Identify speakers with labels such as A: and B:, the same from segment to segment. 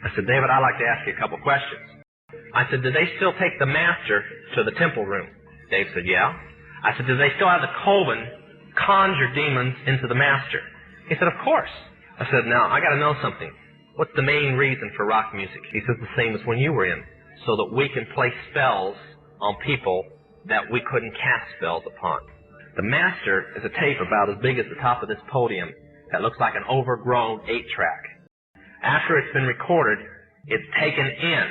A: I said, David, I'd like to ask you a couple questions. I said, do they still take the master to the temple room? Dave said, yeah. I said, do they still have the coven conjure demons into the master? He said, of course. I said, now, I got to know something. What's the main reason for rock music? He says, the same as when you were in, so that we can play spells on people that we couldn't cast spells upon. The master is a tape about as big as the top of this podium that looks like an overgrown 8-track. After it's been recorded, it's taken in.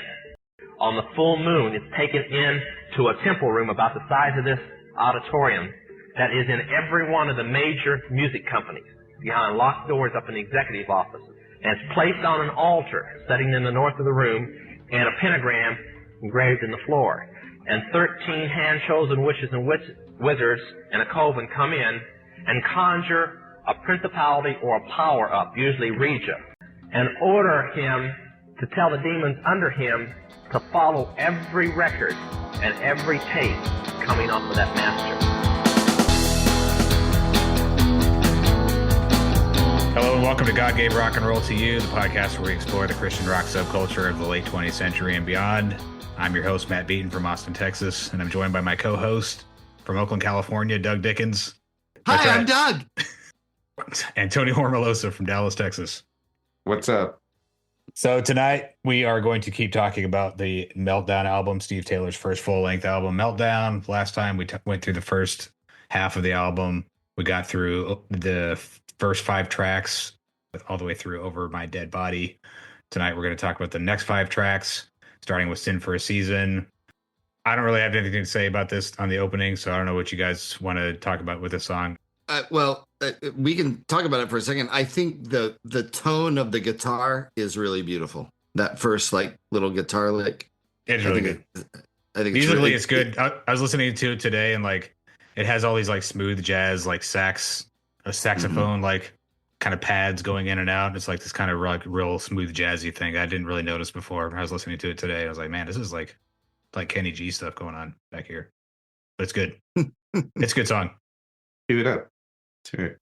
A: On the full moon, it's taken in to a temple room about the size of this auditorium that is in every one of the major music companies, behind locked doors up in the executive offices. And it's placed on an altar sitting in the north of the room, and a pentagram engraved in the floor. And 13 hand-chosen witches and wizards and a coven come in and conjure a principality or a power up, usually Regia, and order him to tell the demons under him to follow every record and every tape coming off of that master.
B: Hello and welcome to God Gave Rock and Roll to You, the podcast where we explore the Christian rock subculture of the late 20th century and beyond. I'm your host, Matt Beaton from Austin, Texas, and I'm joined by my co-host from Oakland, California, Doug Dickens.
C: Hi, I'm Doug.
B: And Tony Hormillosa from Dallas, Texas.
D: What's up?
B: So tonight we are going to keep talking about the Meltdown album, Steve Taylor's first full-length album, Meltdown. Last time we went through the first half of the album. We got through the first 5 tracks all the way through Over My Dead Body. Tonight we're going to talk about the next 5 tracks, starting with Sin for a Season. I don't really have anything to say about this on the opening, so I don't know what you guys want to talk about with this song.
C: We can talk about it for a second. I think the tone of the guitar is really beautiful. That first little guitar lick.
B: It's really good.
C: I think
B: musically it's good. I was listening to it today, and it has all these smooth jazz, saxophone, kind of pads going in and out. It's this kind of real smooth jazzy thing I didn't really notice before. I was listening to it today. I was like, man, this is like Kenny G stuff going on back here. But it's good. It's a good song.
D: Do it up. Let's hear it.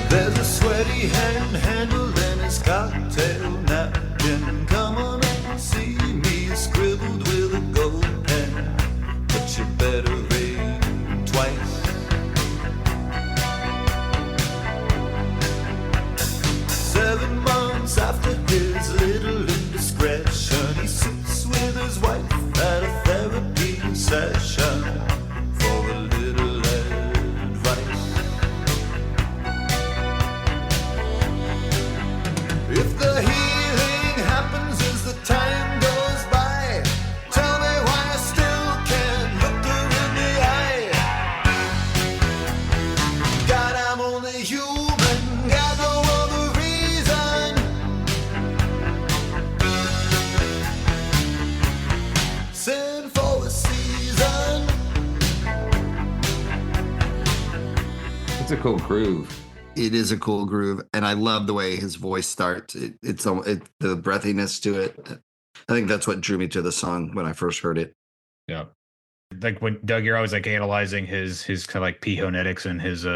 E: There's a sweaty hand handling his cocktail napkin. Come on and see me scribbled with a gold pen, but you better read twice. 7 months after his little indiscretion, he sits with his wife at a therapy session for a little advice. If the healing happens as the time goes by, tell me why I still can't look her in the eye. God, I'm only human, got no other reason. Sin for a season.
D: It's a cool groove.
C: It is a cool groove, and I love the way his voice starts. It's the breathiness to it. I think that's what drew me to the song when I first heard it.
B: Yeah. When Doug, you're always analyzing his kind of phonetics and his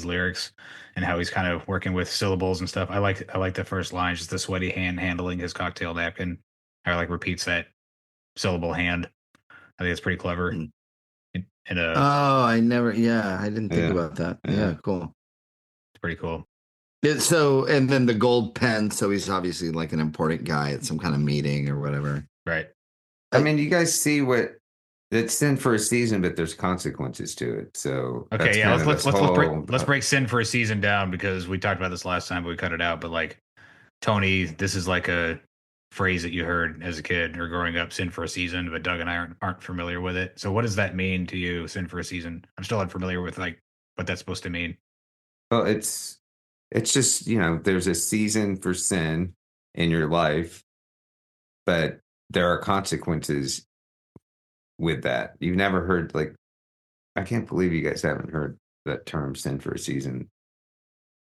B: lyrics and how he's kind of working with syllables and stuff. I like the first line, just the sweaty hand handling his cocktail napkin. I repeats that syllable hand. I think it's pretty clever.
C: I didn't think about that. Yeah, cool.
B: It's pretty cool.
C: And then the gold pen. So he's obviously an important guy at some kind of meeting or whatever.
B: Right.
D: I mean, you guys see what it's Sin for a Season, but there's consequences to it. So
B: okay, yeah, let's break Sin for a Season down, because we talked about this last time, but we cut it out. But Tony, this is a phrase that you heard as a kid or growing up, Sin for a Season, but Doug and I aren't familiar with it. So what does that mean to you, Sin for a Season? I'm still unfamiliar with what that's supposed to mean.
D: Well, it's just, there's a season for sin in your life, but there are consequences with that. You've never heard, I can't believe you guys haven't heard that term, Sin for a Season.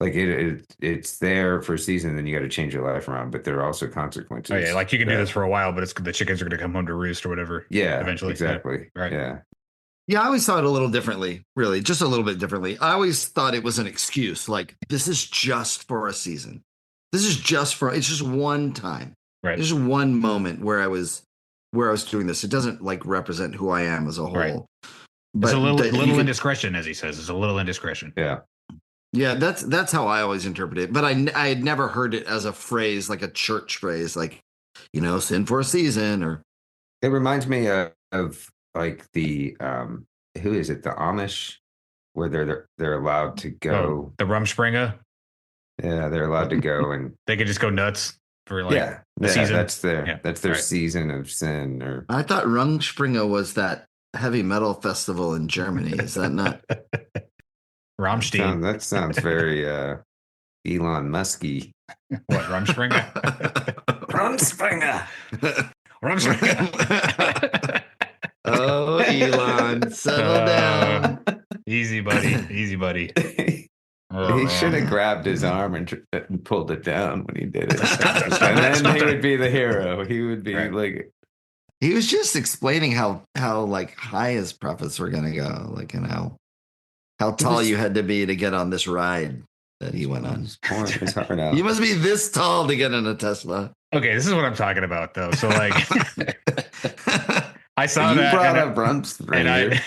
D: Like it's there for a season, then you got to change your life around. But there are also consequences.
B: Oh yeah, like you can do this for a while, but it's the chickens are going to come home to roost or whatever.
D: Yeah,
B: eventually.
D: exactly.
B: Yeah. Right.
D: Yeah.
C: Yeah, I always thought it a little differently, really, just a little bit differently. I always thought it was an excuse, like this is just for a season. This is just for it's just one time.
B: Right.
C: There's just one moment where I was doing this. It doesn't like represent who I am as a whole.
B: Right.
C: But
B: it's a little indiscretion, as he says. It's a little indiscretion.
D: Yeah.
C: Yeah, that's how I always interpret it. But I had never heard it as a phrase, like a church phrase, like, sin for a season or.
D: It reminds me of like the who is it? The Amish, where they're allowed to go.
B: The Rumspringa.
D: Yeah, they're allowed to go and
B: they could just go nuts for like a season.
D: That's their season of sin. Or
C: I thought Rumspringa was that heavy metal festival in Germany. Is that not?
B: Rammstein.
D: That sounds very Elon Musky.
B: What, Rumspringa? Rumspringa.
C: Oh, Elon, settle down.
B: Easy, buddy. Easy, buddy.
D: He should have grabbed his arm and pulled it down when he did it. And then he would be the hero. He would be like...
C: He was just explaining how like high his profits were going to go, like, and how tall you had to be to get on this ride that he went on.
D: His heart out.
C: You must be this tall to get in a Tesla.
B: Okay, this is what I'm talking about, though. So, like, I saw
D: you
B: that.
D: Brought up Rumspringa.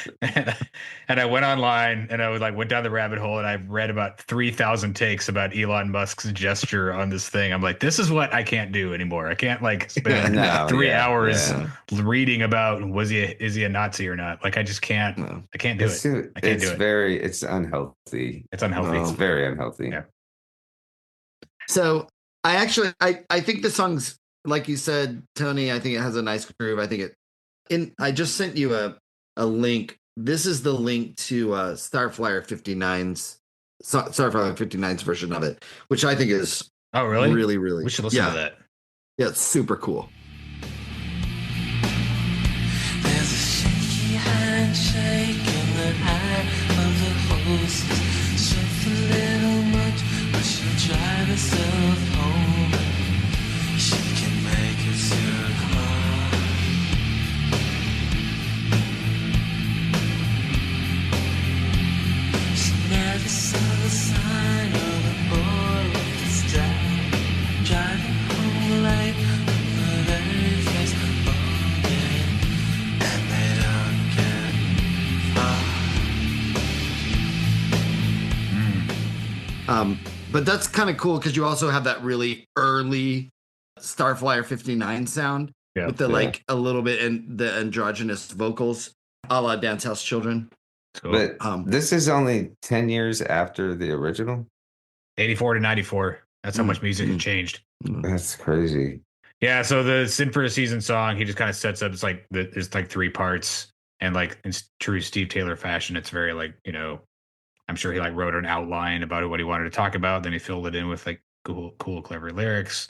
B: And I went online and I went down the rabbit hole and I read about 3,000 takes about Elon Musk's gesture on this thing. I'm like, this is what I can't do anymore. I can't like spend 3 hours reading about is he a Nazi or not? Like I just can't. No. I can't do it. I can't do it.
D: It's unhealthy.
B: It's unhealthy.
D: It's very unhealthy.
B: Yeah.
C: So I think the song's, like you said, Tony, I think it has a nice groove. I think I just sent you a link. This is the link to Starflyer 59's version of it, which I think is really, really.
B: We should listen to that.
C: Yeah, it's super cool.
F: There's a shaky handshake in the eye of the hostess. Just a little much, but she'll drive herself home. She can make it soon home. Never saw the sign of a boy with his dad driving home late with the very face again, and they don't get far.
C: But that's kind of cool because you also have that really early Starflyer 59 sound with the like a little bit and the androgynous vocals, a la Dance House Children.
B: Cool.
D: But this is only 10 years after the original.
B: 84 to 94. That's how much music has changed.
D: That's crazy.
B: Yeah. So the Sin for a Season song, he just kind of sets up. It's like there's like 3 parts, and like in true Steve Taylor fashion, it's very like I'm sure he like wrote an outline about what he wanted to talk about. Then he filled it in with like cool, clever lyrics.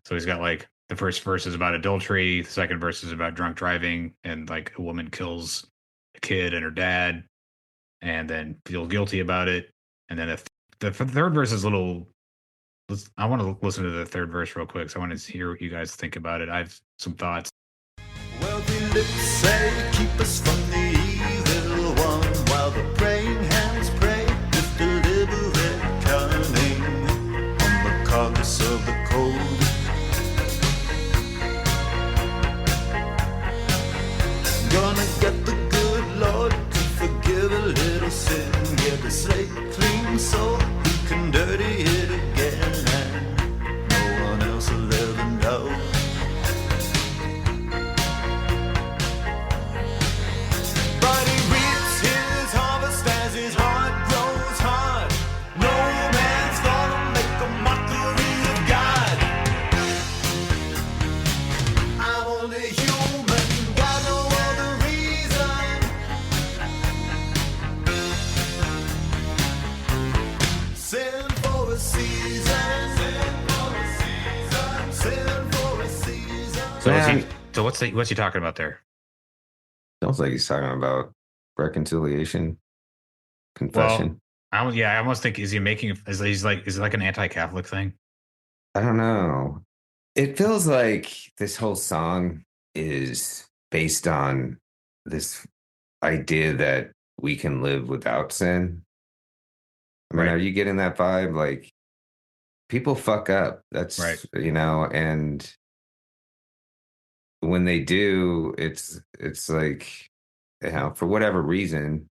B: So he's got like the first verse is about adultery, the second verse is about drunk driving, and like a woman kills a kid and her dad, and then feel guilty about it. And then the third verse is a little. I want to listen to the third verse real quick. So I want to hear what you guys think about it. I have some thoughts.
E: Wealthy lips say keep us from the evil one, while the praying hands pray with deliberate cunning on the carcass of the cold. Gonna get the good Lord to forgive a little sin, get the slate clean so he can dirty it again, and no one else will ever know. But he reaps his harvest as his heart grows hard. No man's gonna make a mockery of God. I'm only human, got no other reason. Sin for a season, sin for a season, sin for a season.
B: So what's he talking about there?
D: Sounds like he's talking about reconciliation, confession.
B: Well, I almost think is it like an anti-Catholic thing?
D: I don't know. It feels like this whole song is based on this idea that we can live without sin. I mean,
B: Right.
D: are you getting that vibe? Like, people fuck up. That's,
B: Right.
D: and when they do, it's like, for whatever reason,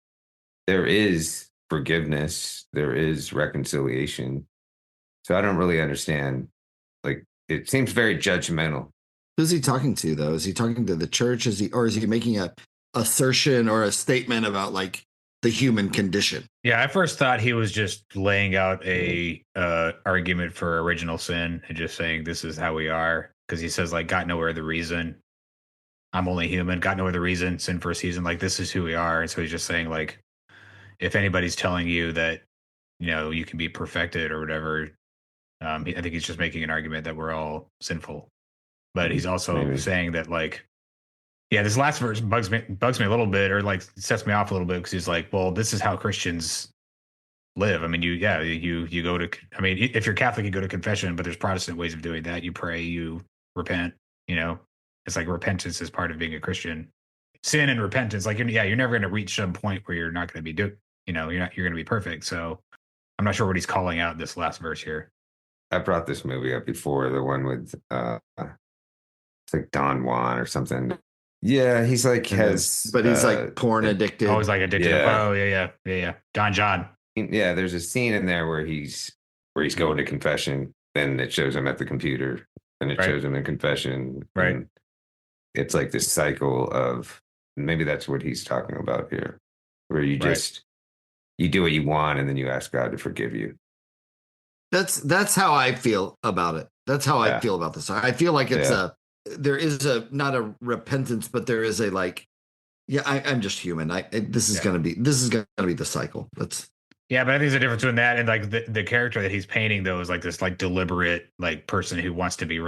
D: there is forgiveness, there is reconciliation. So I don't really understand. Like, it seems very judgmental.
C: Who's he talking to though? Is he talking to the church? Is he making a assertion or a statement about like the human condition?
B: Yeah, I first thought he was just laying out a argument for original sin and just saying this is how we are, because he says like got nowhere the reason. I'm only human. Got nowhere the reason. Sin for a season. Like this is who we are. And so he's just saying like if anybody's telling you that you can be perfected or whatever, I think he's just making an argument that we're all sinful. But he's also
D: Maybe.
B: saying that like, yeah, this last verse bugs me a little bit, or like sets me off a little bit, because he's like, well, this is how Christians live. I mean, you go to, I mean, if you're Catholic, you go to confession, but there's Protestant ways of doing that. You pray, you repent, it's like repentance is part of being a Christian. Sin and repentance, like, you're never going to reach some point where you're not going to be you're going to be perfect. So I'm not sure what he's calling out this last verse here.
D: I brought this movie up before, the one with it's like Don Juan or something. Yeah, he's like he's
C: like porn addicted.
B: Oh, he's like addicted.
D: Yeah.
B: Oh, yeah. Don John.
D: Yeah, there's a scene in there where he's going to confession, then it shows him at the computer, and it shows him in confession.
B: Right.
D: And it's like this cycle of, maybe that's what he's talking about here, where you just you do what you want and then you ask God to forgive you.
C: That's how I feel about it. That's how I feel about this. I feel like it's there is not a repentance, but there is a like, I'm just human. This is gonna be the cycle.
B: Yeah, but I think there's a difference between that and like the character that he's painting though is like this like deliberate like person who wants to be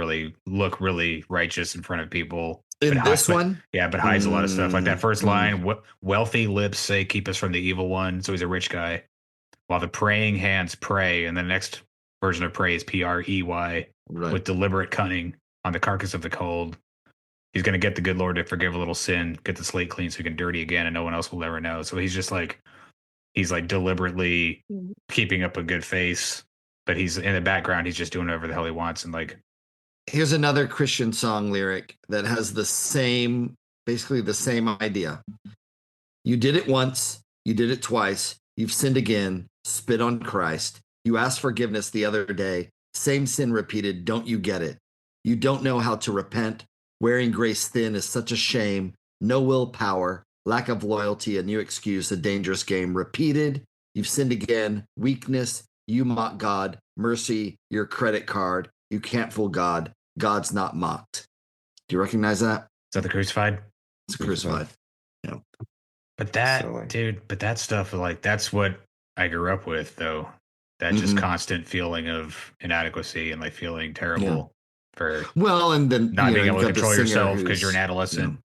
B: look really righteous in front of people.
C: In this one?
B: Yeah, but hides a lot of stuff. Like that first line, wealthy lips say keep us from the evil one. So he's a rich guy. While the praying hands pray, and the next version of pray is PREY, with deliberate cunning on the carcass of the cold. He's going to get the good Lord to forgive a little sin, get the slate clean so he can dirty again and no one else will ever know. So he's just like, deliberately keeping up a good face, but he's in the background. He's just doing whatever the hell he wants. And like,
C: here's another Christian song lyric that has basically the same idea. You did it once, you did it twice, you've sinned again, spit on Christ. You asked forgiveness the other day, same sin repeated, don't you get it? You don't know how to repent. Wearing grace thin is such a shame. No willpower, lack of loyalty, a new excuse, a dangerous game. Repeated, you've sinned again. Weakness, you mock God. Mercy, your credit card. You can't fool God. God's not mocked. Do you recognize that?
B: is that the crucified?
C: It's crucified. Yeah.
B: But that stuff, like, that's what I grew up with, though. That just constant feeling of inadequacy and like feeling terrible for
C: and then
B: not being able to control yourself because you're an adolescent.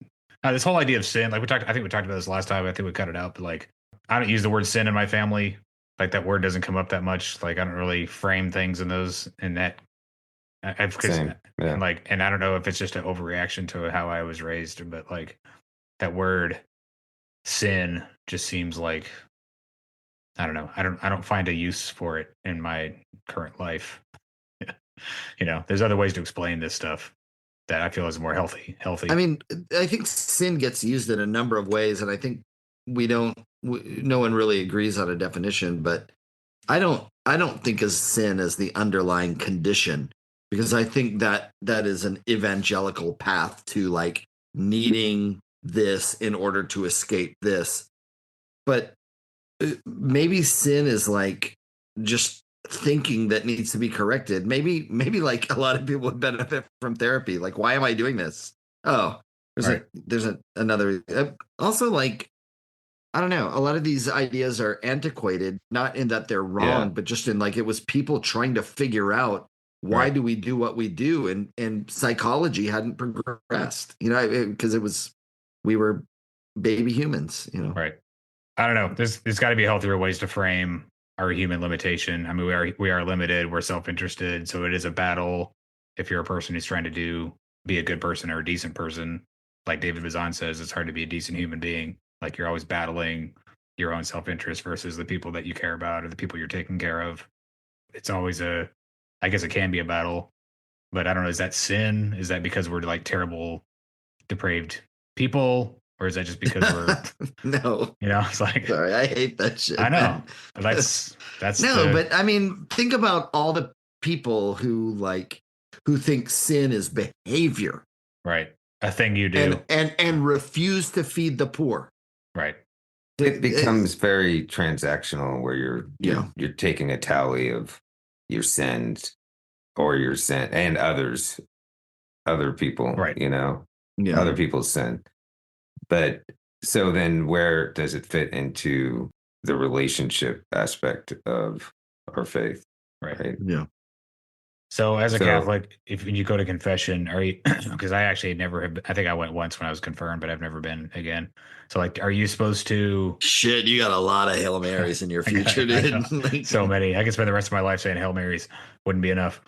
B: This whole idea of sin, like I think we talked about this last time. I think we cut it out, but like I don't use the word sin in my family. Like that word doesn't come up that much. Like I don't really frame things in that. And I don't know if it's just an overreaction to how I was raised, but like that word sin just seems like, I don't know. I don't find a use for it in my current life. There's other ways to explain this stuff that I feel is more healthy.
C: I mean, I think sin gets used in a number of ways, and I think no one really agrees on a definition, but I don't think of sin as the underlying condition, because I think that is an evangelical path to like needing this in order to escape this. But maybe sin is like just thinking that needs to be corrected. Maybe like a lot of people would benefit from therapy. Like, why am I doing this? Oh, there's another. Also, like, I don't know. A lot of these ideas are antiquated, not in that they're wrong, but just in like it was people trying to figure out why do we do what we do, and psychology hadn't progressed. Because we were baby humans.
B: Right. I don't know. There's got to be healthier ways to frame our human limitation. I mean, we are limited. We're self-interested. So it is a battle. If you're a person who's trying to be a good person or a decent person, like David Bazan says, it's hard to be a decent human being. Like you're always battling your own self-interest versus the people that you care about or the people you're taking care of. It's always I guess it can be a battle, but I don't know. Is that sin? Is that because we're like terrible, depraved people? Or is that just because we're,
C: No,
B: it's like,
C: sorry, I hate that shit.
B: I know.
C: man.
B: That's
C: No, but I mean, think about all the people who think sin is behavior,
B: right. A thing you do.
C: and refuse to feed the poor.
B: Right.
D: It becomes very transactional where you're taking a tally of your sins or your sin and other people,
B: Right.
D: Other people's sin. But so then where does it fit into the relationship aspect of our faith?
B: Right.
C: Yeah.
B: So as a Catholic, if you go to confession, are you, because I actually never have, I think I went once when I was confirmed, but I've never been again. So like, are you supposed to?
C: Shit, you got a lot of Hail Marys in your future, dude.
B: So many. I could spend the rest of my life saying Hail Marys. Wouldn't be enough.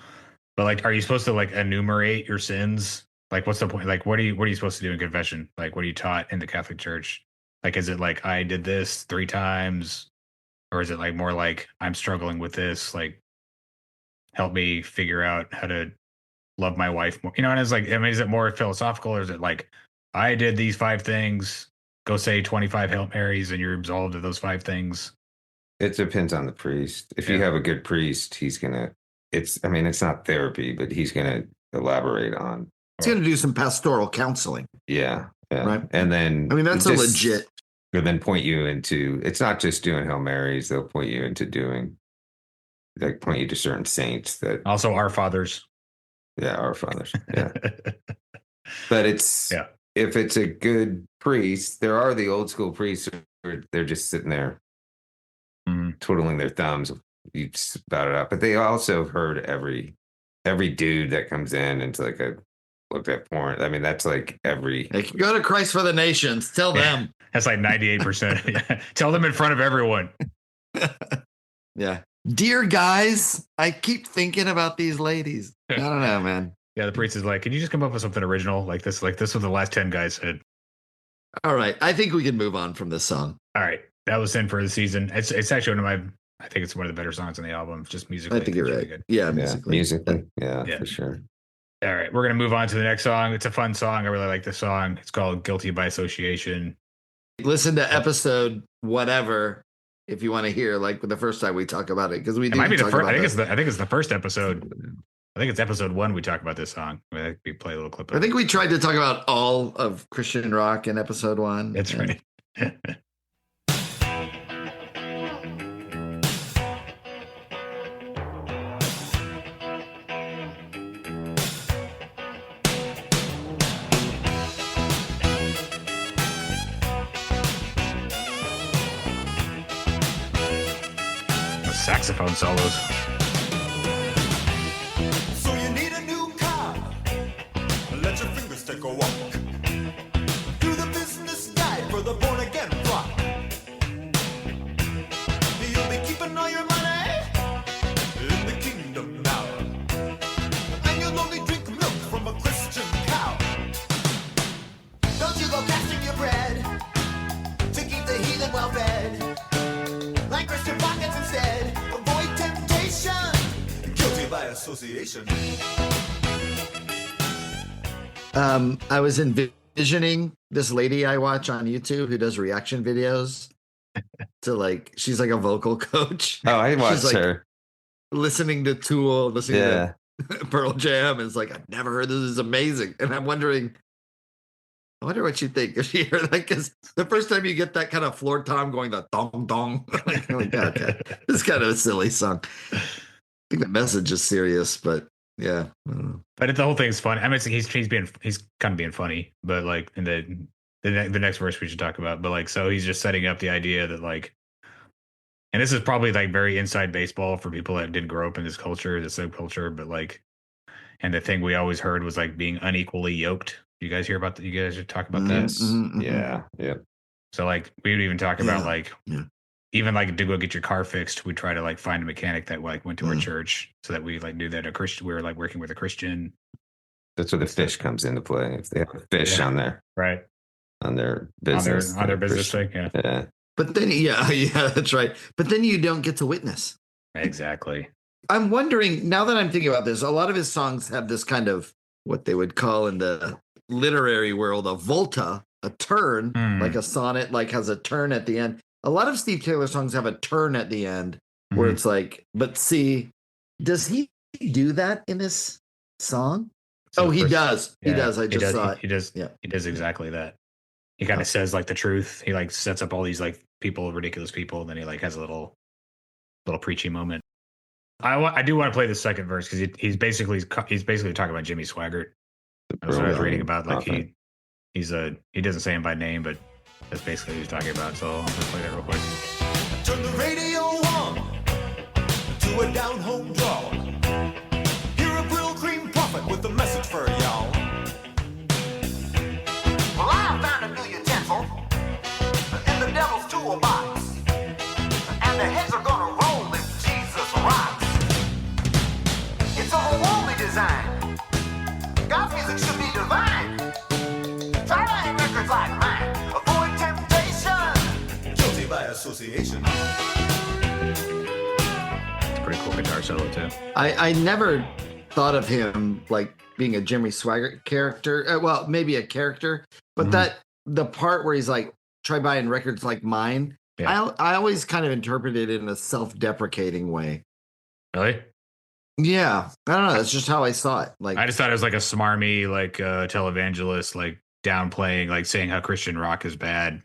B: But like, are you supposed to like enumerate your sins? Like, what's the point? Like, what are you supposed to do in confession? Like, what are you taught in the Catholic Church? Like, is it like I did this 3 times, or is it like more like I'm struggling with this? Like, help me figure out how to love my wife more. And it's like, I mean, is it more philosophical, or is it like I did these 5 things? Go say 25 Hail Marys, and you're absolved of those 5 things.
D: It depends on the priest. If you have a good priest, he's gonna. It's not therapy, but he's gonna elaborate on.
C: He's going to do some pastoral counseling.
D: Yeah.
C: Right.
D: And then,
C: that's a legit.
D: And then point you into, it's not just doing Hail Marys. They'll point you into point you to certain saints that.
B: Also, Our Fathers.
D: Yeah, Our Fathers. Yeah. But if it's a good priest, there are the old school priests who they're just sitting there twiddling their thumbs. You spout it up. But they also have heard every dude that comes in into like looked at porn. I mean, that's like every.
C: They can go to Christ for the Nations. Tell them.
B: That's like 98%. Tell them in front of everyone.
C: Yeah. Dear guys, I keep thinking about these ladies. I don't know, man.
B: Yeah, the priest is like, can you just come up with something original like this? Like this was the last 10 guys said.
C: All right. I think we can move on from this song.
B: All right. That was Sin for the Season. It's actually one of my, I think it's one of the better songs on the album. Just musically.
C: I think you're right.
B: Really good.
C: Yeah, musically.
D: Yeah, for sure.
B: All right, we're going to move on to the next song. It's a fun song. I really like this song. It's called Guilty by Association.
C: Listen to episode whatever if you want to hear like the first time we talk about it, because we
B: might be the first. I think it's the first episode. I think it's episode 1 we talk about this song. I think we play a little clip of it.
C: I think we tried to talk about all of Christian rock in episode 1.
B: That's right. Saxophone solos.
E: So you need a new car. Let your fingers take a walk. Do the business guide for the born again flock. You'll be keeping all your money in the kingdom now. And you'll only drink milk from a Christian cow. Don't you go casting your bread to keep the heathen well fed. Like Christian pockets instead. Avoid temptation. Guilty by association.
C: I was envisioning this lady I watch on YouTube who does reaction videos to she's like a vocal coach.
D: Oh, I watched her.
C: Listening to Tool, listening to Pearl Jam. It's like, I've never heard this. Is amazing. And I wonder what you think if she heard that, because the first time you get that kind of floor tom going, the dong dong, okay, it's kind of a silly song. I think the message is serious, but yeah.
B: But the whole thing's fun. I mean, he's kind of being funny, but like in the next verse we should talk about. But like, so he's just setting up the idea that like, and this is probably like very inside baseball for people that didn't grow up in this culture, the subculture, but like, and the thing we always heard was like being unequally yoked. You guys hear about that? You guys talk about that?
D: Yeah.
B: So like we would even talk about even like to go get your car fixed, we try to like find a mechanic that like went to our church so that we like knew that a Christian, we were like working with a Christian.
D: That's where the fish comes into play. If they have a fish on their
B: right
D: on their business,
B: on their business thing,
D: yeah.
C: But then, yeah, that's right. But then you don't get to witness.
B: Exactly.
C: I'm wondering, now that I'm thinking about this, a lot of his songs have this kind of what they would call in the literary world a volta, a turn, like a sonnet, like has a turn at the end. A lot of Steve Taylor songs have a turn at the end where it's like, but see, does he do that in this song?
B: So
C: he does.
B: Yeah,
C: He does. I just saw it.
B: He does.
C: Yeah.
B: He does exactly that. He kind of says like the truth. He like sets up all these like people, ridiculous people, and then he like has a little preachy moment. I do want to play the second verse because he's basically talking about Jimmy Swaggart. That's what I was reading about. Like he doesn't say him by name, but that's basically what he's talking about. So I'll just play that real quick.
E: Turn the radio on to a down home draw. Hear a grill cream prophet with a message for y'all.
G: Well, I found a new utensil in the devil's toolbox, and the heads are gonna roll if Jesus rocks. It's of a worldly design. God's music should be divine. Try buying records like mine. Avoid temptation.
E: Guilty by association.
B: It's a pretty cool guitar solo too.
C: I never thought of him like being a Jimmy Swaggart character. Well, maybe a character, but that the part where he's like, try buying records like mine.
B: Yeah.
C: I always kind of interpreted it in a self-deprecating way.
B: Really?
C: Yeah, I don't know. That's just how I saw it. Like,
B: I just thought it was like a smarmy, like televangelist, like downplaying, like saying how Christian rock is bad,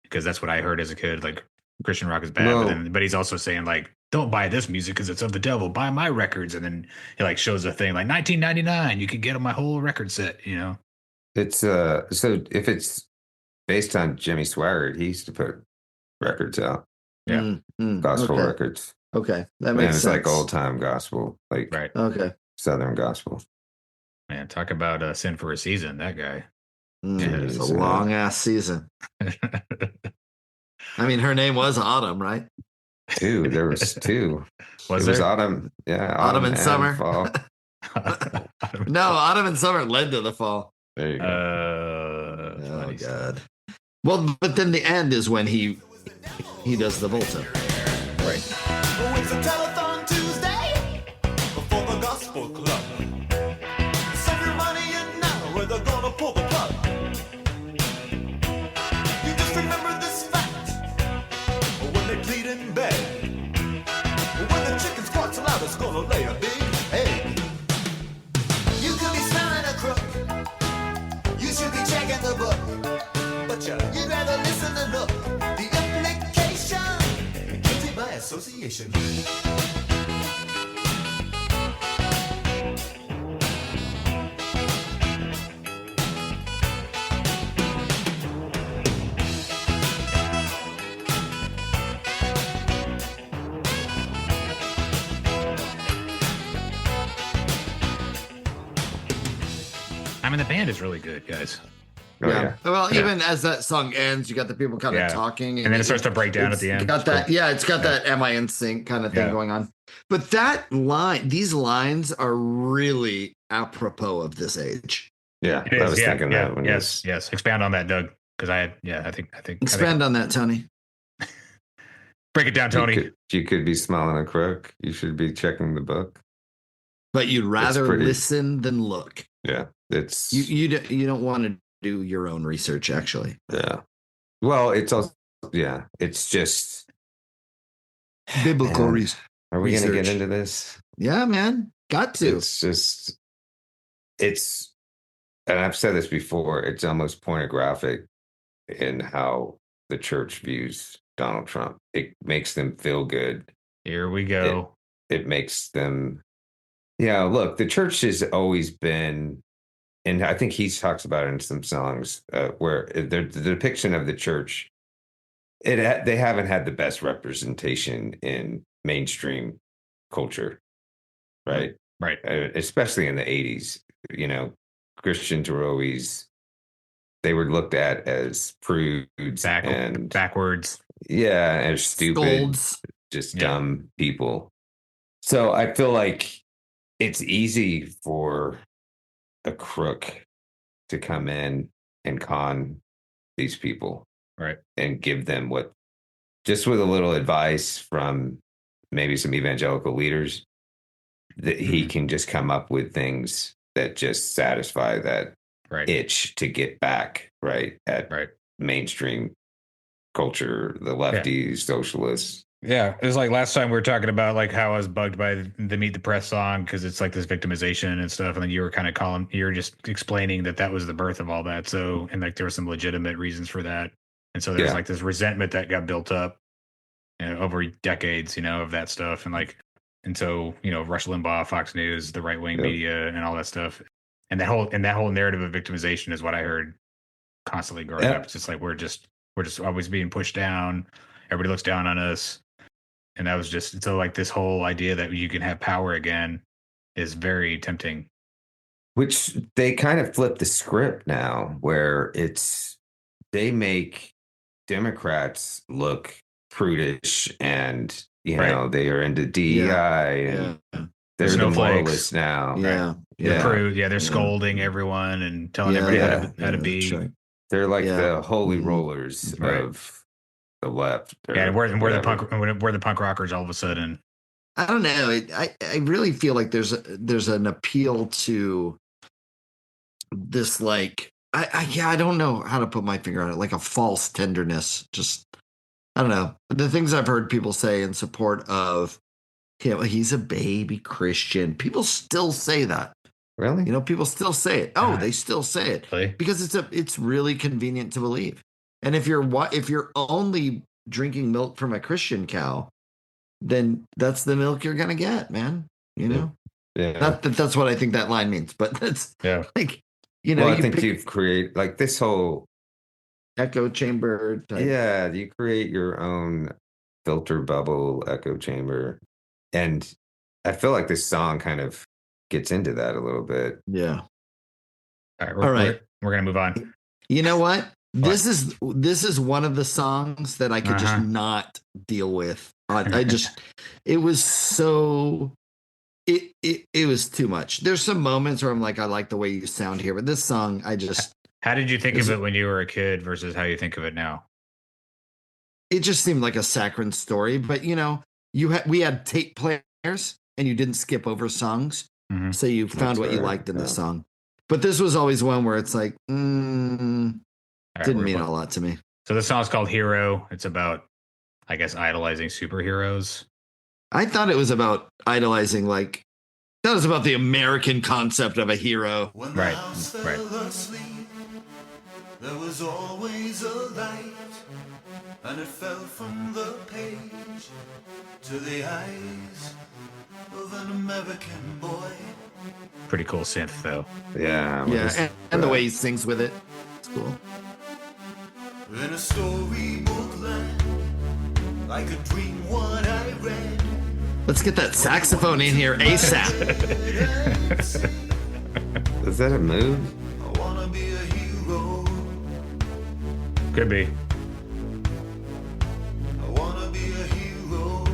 B: because that's what I heard as a kid. Like Christian rock is bad, but he's also saying like, don't buy this music because it's of the devil. Buy my records, and then he like shows a thing like 1999. You can get on my whole record set. You know,
D: It's so if it's based on Jimmy Swaggart, he used to put records out, gospel
C: okay.
D: records.
C: Okay, that
D: And
C: makes
D: it's
C: sense.
D: like old time gospel, like
B: right?
C: Okay,
D: Southern gospel.
B: Man, talk about sin for a season. That guy.
C: It's a long ass season. I mean, her name was Autumn, right?
D: Two. There was two.
B: Was
D: it
B: there?
D: was autumn? Yeah,
C: Autumn and summer.
D: Fall.
C: No, autumn and summer led to the fall.
D: There you go.
C: Oh God. Well, but then the end is when he does the volta.
B: Right.
E: Oh, it's a telethon Tuesday before the gospel club. Send your money in now where they're gonna pull the plug. You just remember this fact when they plead in bed. When the chicken squawks loud, it's gonna lay a big egg. You could be smelling a crook. You should be checking the book. But you'd rather listen and look. The implication, guilty by association.
B: I mean, the band is really good, guys.
D: Oh, yeah.
C: Well, even as that song ends, you got the people kind of
B: Yeah.
C: talking,
B: And then it starts to break down at the end.
C: Got that, yeah, it's got that "Am I in sync" kind of thing going on. But that line, these lines are really apropos of this age.
D: Yeah,
B: It is,
D: I was thinking that. When
B: yes. Expand on that, Doug. Because I think.
C: Expand on that, Tony.
B: Break it down, Tony.
D: You could be smiling a crook. You should be checking the book.
C: But you'd rather
D: pretty-
C: listen than look.
D: Yeah, it's
C: You don't want to do your own research, actually.
D: yeah. Well, it's also it's just
C: Biblical
D: Man.
C: research.
D: Are we going to get
C: Research.
D: into this?
C: Yeah, man, got to.
D: It's just and I've said this before. It's almost pornographic in how the church views Donald Trump. It makes them feel good.
B: Here we go.
D: It makes them. Yeah, look, the church has always been, and I think he talks about it in some songs where the depiction of the church, they haven't had the best representation in mainstream culture, right?
B: Right.
D: Especially in the 80s. You know, Christians were always, they were looked at as prudes and
B: backwards.
D: Yeah, and stupid,
C: Scolds.
D: just
B: Yeah.
D: dumb people. So I feel like it's easy for a crook to come in and con these people
B: Right.
D: and give them what, just with a little advice from maybe some evangelical leaders, that he can just come up with things that just satisfy that
B: Right.
D: itch to get back right at
B: Right.
D: mainstream culture, the lefties, socialists.
B: Yeah, it was like last time we were talking about like how I was bugged by the Meet the Press song because it's like this victimization and stuff, and then you were kind of you were just explaining that was the birth of all that. So, and like there were some legitimate reasons for that, and so there's like this resentment that got built up, over decades, of that stuff, and so Rush Limbaugh, Fox News, the right wing media, and all that stuff, and that whole narrative of victimization is what I heard constantly growing up. It's just like we're just always being pushed down. Everybody looks down on us. And that was just so like this whole idea that you can have power again is very tempting.
D: Which they kind of flip the script now, where they make Democrats look prudish and
B: Right.
D: they are into DEI and they're the
B: Snowflakes.
D: moralists now.
B: They're scolding everyone and telling everybody how to be.
C: Right.
D: They're like the holy rollers
B: Right.
D: of the left.
B: Yeah, and we're the punk rockers all of a sudden.
C: I don't know. I really feel like there's an appeal to this, like I don't know how to put my finger on it, like a false tenderness. Just I don't know. The things I've heard people say in support of him, he's a baby Christian. People still say that.
D: Really?
C: People still say it. Oh, they still say it
B: Really?
C: because it's really convenient to believe. And if you're only drinking milk from a Christian cow, then that's the milk you're gonna get, man.
D: Yeah.
C: That's what I think that line means. But that's like
D: Well, I think you've created like this whole
C: echo chamber type.
D: Yeah, you create your own filter bubble echo chamber, and I feel like this song kind of gets into that a little bit.
C: Yeah.
B: All right, we're gonna move on.
C: You know what? This is one of the songs that I could just not deal with. It was so it was too much. There's some moments where I'm like, I like the way you sound here, but this song,
B: How did you think of it when you were a kid versus how you think of it now?
C: It just seemed like a saccharine story, but we had tape players and you didn't skip over songs, so you found what you liked in the song. But this was always one where it's like, didn't mean a lot to me.
B: So the song's called Hero. It's about, I guess, idolizing superheroes.
C: I thought it was about idolizing, that was about the American concept of a hero.
E: When the house fell asleep, there was always a light, and it fell from the page to the eyes of an American boy.
B: Pretty cool synth, though.
D: Yeah.
C: And the way he sings with it. It's cool.
E: In a storybook land, like a dream what I read.
C: Let's get that saxophone in here ASAP.
D: Is that a move?
E: I wanna be a hero.
B: Could be.
E: I wanna be a hero.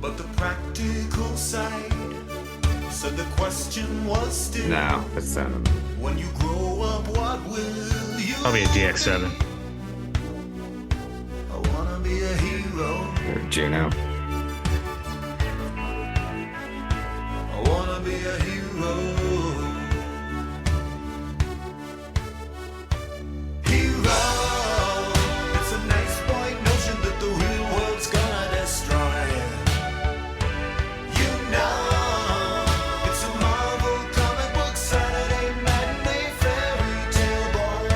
E: But the practical side said the question was still,
D: No, that's not.
E: when you grow up, what will you
B: Probably a DX7.
E: I wanna be a hero.
D: Juno.
E: I wanna be a hero. Hero. It's a nice point notion that the real world's gonna destroy. It's a Marvel comic book Saturday matinee fairy tale boy.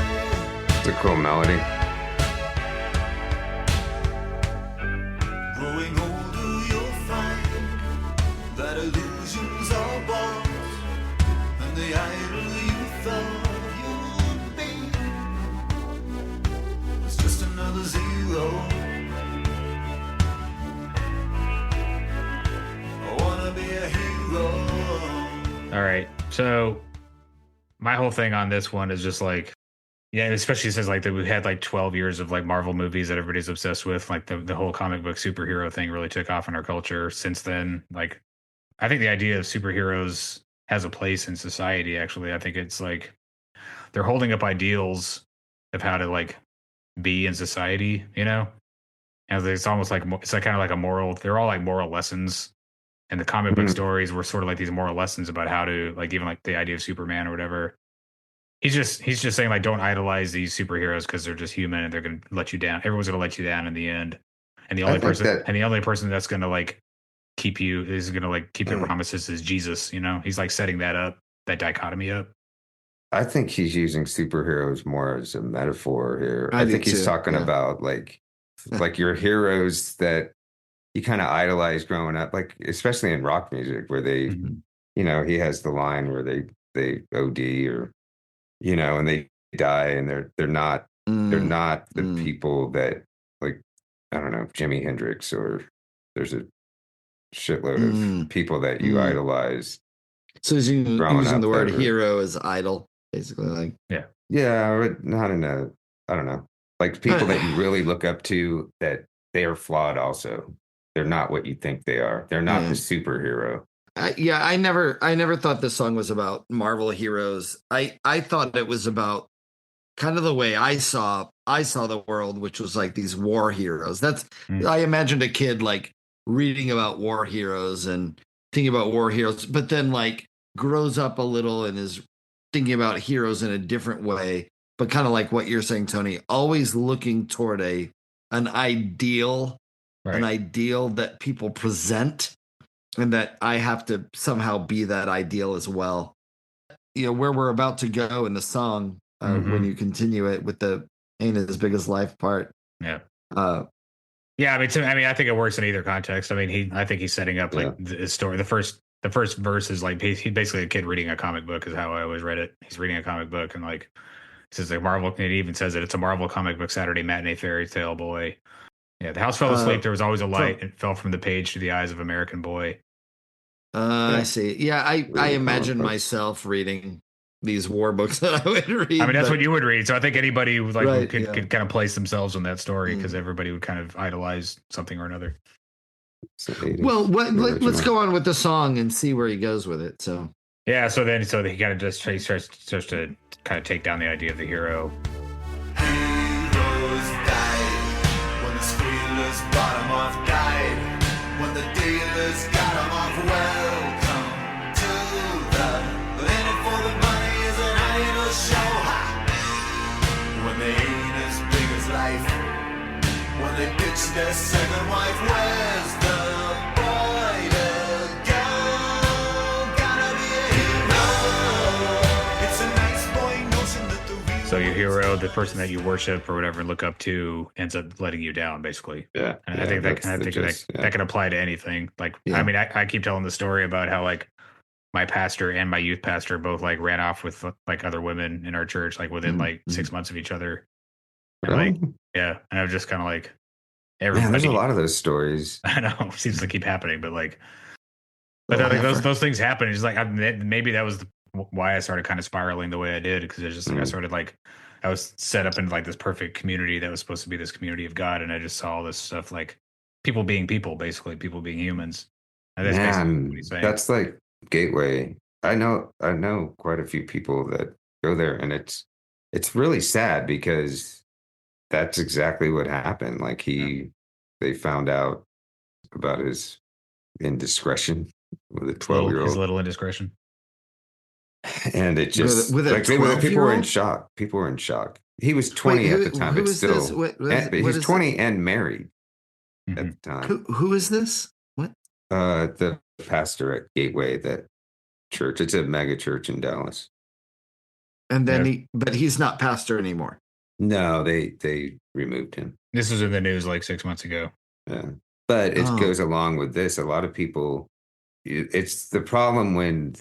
D: It's a cool melody.
E: Growing older, you'll find that illusions are bought, and the idol you thought you'd be was just another zero. I wanna be a hero.
B: All right. So my whole thing on this one is just like, Yeah, especially since like we've had like 12 years of like Marvel movies that everybody's obsessed with. Like the whole comic book superhero thing really took off in our culture since then. Like I think the idea of superheroes has a place in society, actually. I think it's like they're holding up ideals of how to like be in society, you know? And it's almost like it's like kind of like a moral, they're all like moral lessons. And the comic book
D: Mhm.
B: stories were sort of like these moral lessons about how to like even like the idea of Superman or whatever. He's just saying like don't idolize these superheroes because they're just human and they're gonna let you down. Everyone's gonna let you down in the end. And
D: I think that
B: the only person that's gonna like keep you is gonna like keep their promises is Jesus, you know? He's like setting that up, that dichotomy up.
D: I think he's using superheroes more as a metaphor here.
C: I
D: I
C: do
D: think he's
C: too.
D: talking
C: Yeah.
D: about like your heroes that you kind of idolize growing up, like especially in rock music where they,
B: Mhm.
D: you know, he has the line where they OD or you know, and they die and they're
C: Mm,
D: not the
C: mm,
D: people that like I don't know, Jimi Hendrix or there's a shitload of
C: mm,
D: people that you
C: mm.
D: idolize
C: So he's
D: growing
C: using
D: up
C: the
D: that
C: word
D: were
C: hero as idol, basically. Like,
B: Yeah.
D: yeah, but not in a I don't know. Like people that you really look up to that they are flawed also. They're not what you think they are. They're not the
C: yeah.
D: superhero.
C: Yeah, I never thought this song was about Marvel heroes. I thought it was about kind of the way I saw the world, which was like these war heroes. That's
B: Mm.
C: I imagined a kid like reading about war heroes and thinking about war heroes, but then like grows up a little and is thinking about heroes in a different way, but kind of like what you're saying, Tony, always looking toward an ideal, an
B: Right.
C: ideal that people present and that I have to somehow be that ideal as well. Where we're about to go in the song, when
B: Hmm.
C: you continue it with the ain't as big as life part.
B: Yeah.
C: Uh,
B: Yeah, I mean, I think it works in either context. I mean, I think he's setting up
D: Yeah.
B: like the story. The first verse is like he's basically a kid reading a comic book, is how I always read it. He's reading a comic book and like it says like Marvel. It even says that it's a Marvel comic book Saturday matinee fairy tale boy. Yeah, the house fell
C: uh,
B: asleep. There was always a
C: from
B: light. It fell from the page to the eyes of American boy.
C: I
D: Yeah.
C: see. Yeah, I
D: Reading comic
C: imagine
D: books.
C: myself reading these war books that I would
B: I mean,
C: read,
B: that's what
C: but
B: you would read. So I think anybody who like
C: right, yeah.
B: could kind of place themselves in that story because
C: Mm.
B: everybody would kind of idolize something or another.
D: It's the 80s,
C: Well,
D: the
C: let's
D: original.
C: go on with the song and see where he goes with it. So,
B: Yeah. So he kind of just starts to kind of take down the idea of the hero.
E: Heroes died when the squealers bought 'em off, died when the dealers got 'em off. Welcome to the in it for the money is an idol show. Ha! When they ain't as big as life, when they ditch their second wife, where's the boy to go? Gotta be a hero. It's a nice boy notion that the real
B: So your hero, the person that you worship or whatever, look up to, ends up letting you down, basically.
D: Yeah.
B: And
D: Yeah, that's
B: I
D: the
B: think
D: gist.
B: that
D: Yeah.
B: can apply to anything. Like, I
C: yeah.
B: mean, I keep telling the story about how like my pastor and my youth pastor both like ran off with like other women in our church, like within like
C: Mm-hmm.
B: 6 months of each other. And
D: Really?
B: like, yeah, and I was just kind of like
D: Man, there's a
B: everybody.
D: lot of those stories.
B: I know seems to keep happening, but like, but
C: Little
B: then, like
C: heifer.
B: those things happen. It's like maybe that was why I started kind of spiraling the way I did because it's just like I
D: Mm.
B: started like I was set up into like this perfect community that was supposed to be this community of God, and I just saw all this stuff like people being people, basically people being humans, and that's basically what
D: Man,
B: he's saying.
D: that's like gateway. I know quite a few people that go there and it's really sad because that's exactly what happened. Like they found out about his indiscretion with a
B: His
D: 12-year
B: his
D: old.
B: little indiscretion.
D: And it just
C: With a
D: like people were in
C: 12-year-old?
D: shock. People were in shock. He was
C: Wait,
D: 20 at the time,
C: who
D: but
C: is this?
D: still
C: What
D: but he
C: what
D: was
C: is it?
D: 20 and married at
B: Mhm.
D: the time.
C: Who is this? What?
D: The pastor at Gateway, that church. It's a mega church in Dallas.
C: And then
B: Yeah.
C: but he's not pastor anymore.
D: No, they removed him.
B: This was in the news like 6 months ago.
D: Yeah. But it
C: Oh,
D: goes along with this. A lot of people, it's the problem when,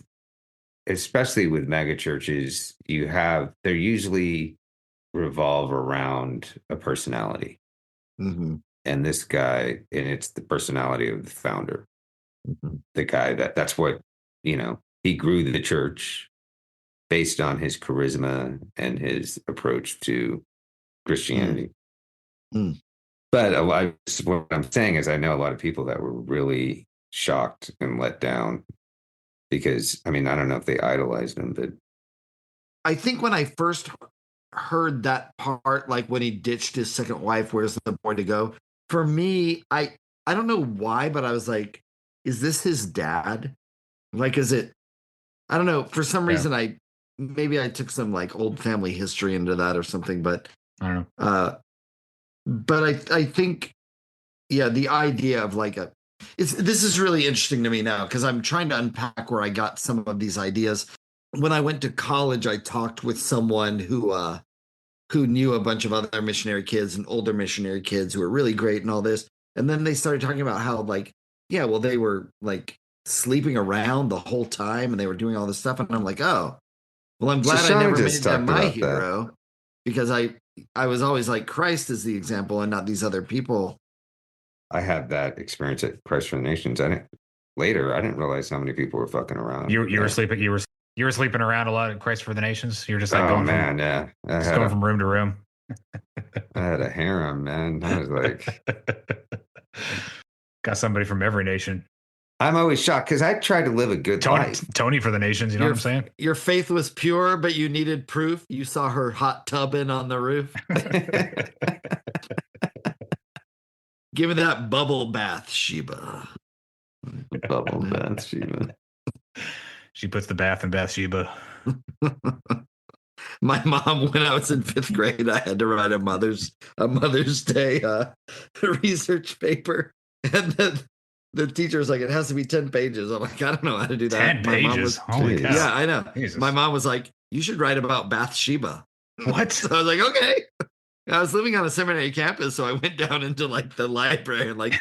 D: especially with mega churches, they're usually revolve around a personality.
C: mm-hmm,
D: And this guy, and it's the personality of the founder,
C: mm-hmm.
D: the guy that's what, he grew the church based on his charisma and his approach to Christianity.
C: Mm.
D: But what I'm saying is I know a lot of people that were really shocked and let down because, I mean, I don't know if they idolized him, but
C: I think when I first heard that part, like when he ditched his second wife, where's the boy to go? For me, I don't know why, but I was like, is this his dad? Like, is it? I don't know. For some reason, maybe I took some like old family history into that or something, but
B: I don't know.
C: But I think, yeah, the idea of like this is really interesting to me now because I'm trying to unpack where I got some of these ideas. When I went to college, I talked with someone who knew a bunch of other missionary kids and older missionary kids who were really great and all this. And then they started talking about how like, yeah, well, they were like sleeping around the whole time and they were doing all this stuff. And I'm like, oh, well, I'm glad I never made them my hero because I was always like, Christ is the example and not these other people.
D: I had that experience at Christ for the Nations. I didn't realize how many people were fucking around.
B: You were sleeping. You were sleeping around a lot at Christ for the Nations. You're just like
D: going from
B: room to room.
D: I had a harem, man. I was like,
B: got somebody from every nation.
D: I'm always shocked because I tried to live a good life.
B: Tony for the nations. You know what I'm saying?
C: Your faith was pure, but you needed proof. You saw her hot tubbing on the roof. Give me that bubble bath, Sheba.
D: Bubble bath, Sheba.
B: She puts the bath in Bathsheba.
C: My mom, when I was in 5th grade, I had to write a Mother's Day research paper, and the teacher was like, "It has to be 10 pages." I'm like, "I don't know how to do that."
B: 10 pages. Holy cow.
C: Yeah, I know.
B: Jesus.
C: My mom was like, "You should write about Bathsheba."
B: What?
C: So I was like, "Okay." I was living on a seminary campus, so I went down into like the library and like,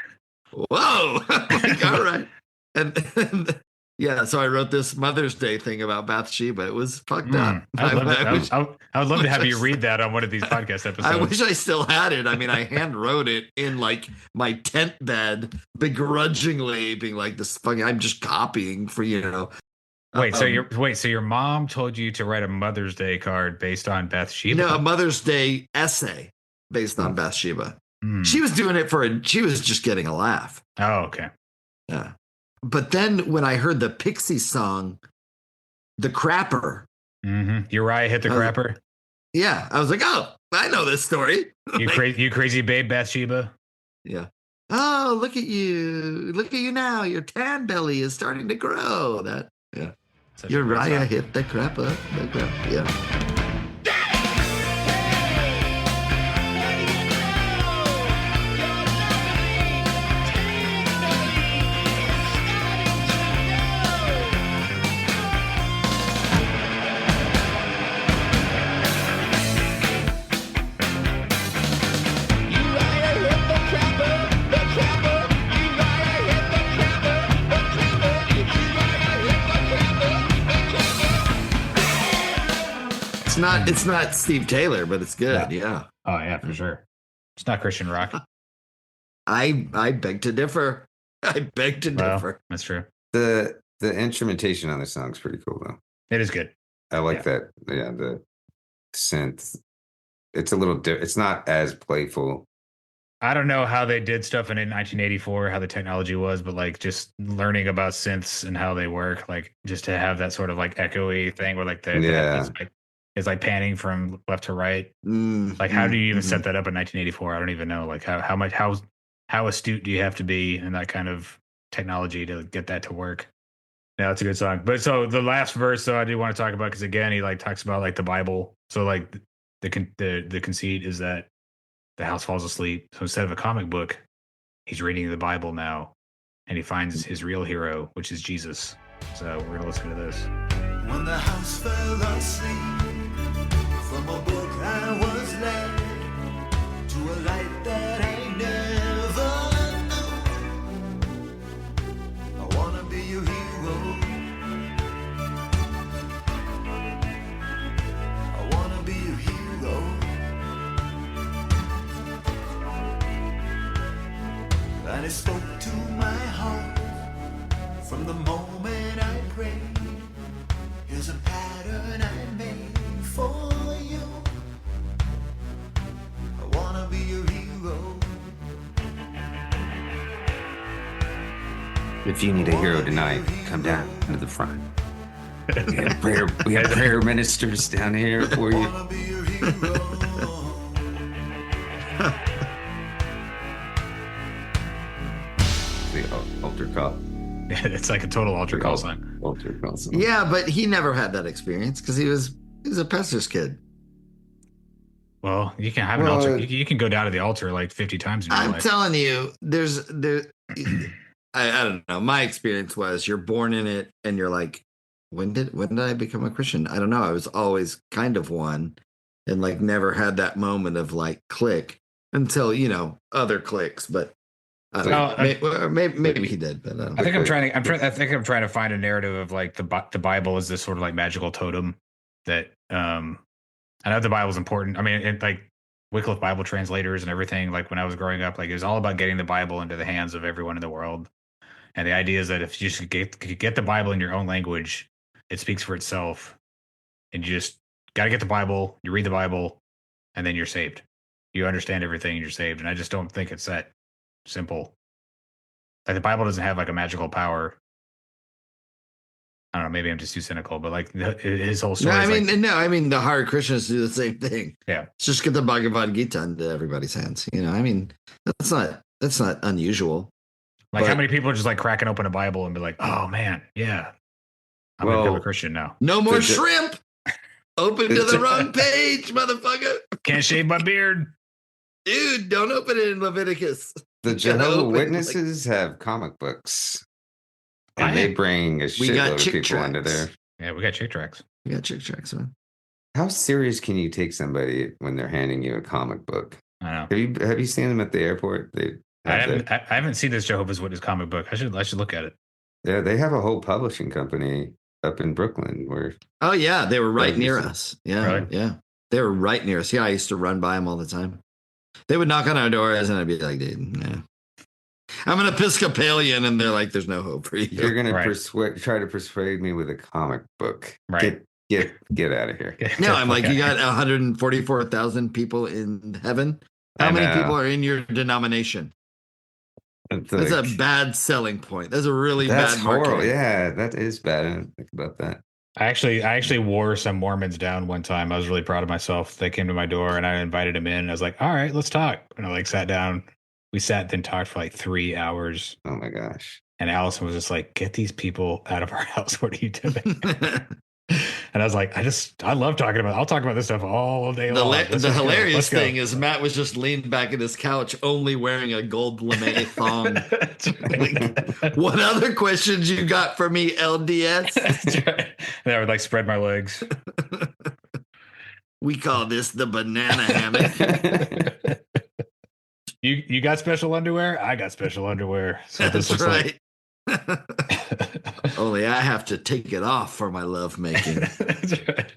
C: whoa, like, all right. And yeah, so I wrote this Mother's Day thing about Bathsheba. It was fucked up.
B: I would love to have you read that on one of these podcast episodes.
C: I wish I still had it. I mean, I hand wrote it in like my tent bed, begrudgingly being like, "This fucking, I'm just copying for
B: So your mom told you to write a Mother's Day card based on Bathsheba?
C: No, a Mother's Day essay based on Bathsheba. She was doing it she was just getting a laugh.
B: Oh, okay.
C: Yeah. But then when I heard the Pixies song, The Crapper.
B: Mm-hmm. Uriah hit the crapper?
C: Yeah. I was like, oh, I know this story.
B: You crazy babe, Bathsheba?
C: Yeah. Oh, look at you. Look at you now. Your tan belly is starting to grow. Yeah. Uriah hit the crapper. Yeah. It's not Steve Taylor, but it's good. Yeah.
B: Oh yeah, for sure. It's not Christian rock.
C: I beg to differ. Differ.
B: That's true.
D: The instrumentation on the song's pretty cool though.
B: It is good.
D: I like that. Yeah, the synth. It's a little it's not as playful.
B: I don't know how they did stuff in 1984, how the technology was, but like just learning about synths and how they work, like just to have that sort of like echoey thing where like it's like panning from left to right. Like, how do you even set that up in 1984? I don't even know. Like, how astute do you have to be in that kind of technology to get that to work? Yeah, it's a good song. But so the last verse, though, I do want to talk about because again, he like talks about like the Bible. So like the conceit is that the house falls asleep. So instead of a comic book, he's reading the Bible now, and he finds his real hero, which is Jesus. So we're gonna listen to this.
E: When the house fell asleep, from a book I was led to a light that I never knew. I wanna be your hero. I wanna be your hero. And it spoke to my heart from the moment I prayed. Here's a pattern I
D: If you need a hero tonight, come down to the front. We have prayer ministers down here for you.
E: Wanna be your hero.
D: The altar call.
B: It's like a total altar call song.
D: Altar call song.
C: Yeah, but he never had that experience because he was a pastor's kid.
B: Well, you can have an
D: Well,
B: altar. You can go down to the altar like 50 times in your
C: I'm
B: life.
C: telling you, I don't know. My experience was you're born in it and you're like, when did I become a Christian? I don't know. I was always kind of one and like never had that moment of like click until, other clicks, but I don't know. Maybe he did, but I don't know.
B: I think I'm trying to find a narrative of like the Bible is this sort of like magical totem that I know the Bible's important. I mean, like Wycliffe Bible translators and everything. Like when I was growing up, like it was all about getting the Bible into the hands of everyone in the world. And the idea is that if you just get the Bible in your own language, it speaks for itself. And you just got to get the Bible. You read the Bible, and then you're saved. You understand everything, and you're saved. And I just don't think it's that simple. Like the Bible doesn't have like a magical power. I don't know. Maybe I'm just too cynical, but like his whole story.
C: I mean, the hard Christians do the same thing.
B: Yeah,
C: let's just get the Bhagavad Gita into everybody's hands. That's not unusual.
B: Like how many people are just like cracking open a Bible and be like, "Oh man, yeah, I'm gonna become a Christian now."
C: No more shrimp. Open to the wrong page, motherfucker.
B: Can't shave my beard,
C: dude. Don't open it in Leviticus.
D: The Jehovah's Witnesses have comic books. And they bring a shitload of people
C: tracks.
D: into there.
B: Yeah, we got chick tracks.
C: Man.
D: How serious can you take somebody when they're handing you a comic book?
B: I know.
D: Have you seen them at the airport?
B: I haven't seen this Jehovah's Witness comic book. I should look at it.
D: Yeah, they have a whole publishing company up in Brooklyn where.
C: Oh yeah, they were right near us. Yeah,
B: really?
C: Yeah, they were right near us. Yeah, I used to run by them all the time. They would knock on our doors, and I'd be like, "Dude, yeah. I'm an Episcopalian," and they're like, "There's no hope for you."
D: You're gonna try to persuade me with a comic book.
B: Right.
D: Get out of here.
C: No, I'm like, you got 144,000 people in heaven. How many people are in your denomination? That's a bad selling point. That's a really bad marketing.
D: Horrible. Yeah, that is bad. I didn't think about that.
B: I actually wore some Mormons down one time. I was really proud of myself. They came to my door and I invited them in. And I was like, "All right, let's talk." And I like sat down. We sat and talked for like 3 hours.
D: Oh my gosh.
B: And Allison was just like, "Get these people out of our house. What are you doing?" And I was like, I love talking about, I'll talk about this stuff all day long.
C: The hilarious thing is Matt was just leaned back in his couch, only wearing a gold lame thong. Like, what other questions you got for me, LDS?
B: That's right. And I would like spread my legs.
C: We call this the banana hammock.
B: You got special underwear? I got special underwear. So this
C: That's
B: looks
C: right. Only I have to take it off for my love making.
B: That's right.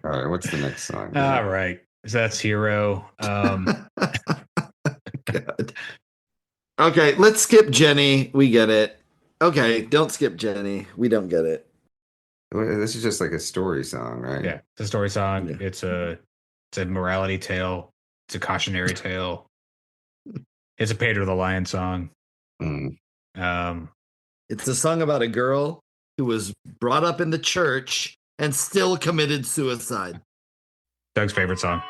D: All right, what's the next song?
B: All right. So that's Hero.
C: God. Okay, let's skip Jenny. We get it. Okay, don't skip Jenny. We don't get it.
D: This is just like a story song, right?
B: Yeah, it's a story song.
C: Yeah.
B: It's a morality tale. It's a cautionary tale. It's a Pedro the Lion song.
D: Mm.
C: It's a song about a girl who was brought up in the church and still committed suicide.
B: Doug's favorite song.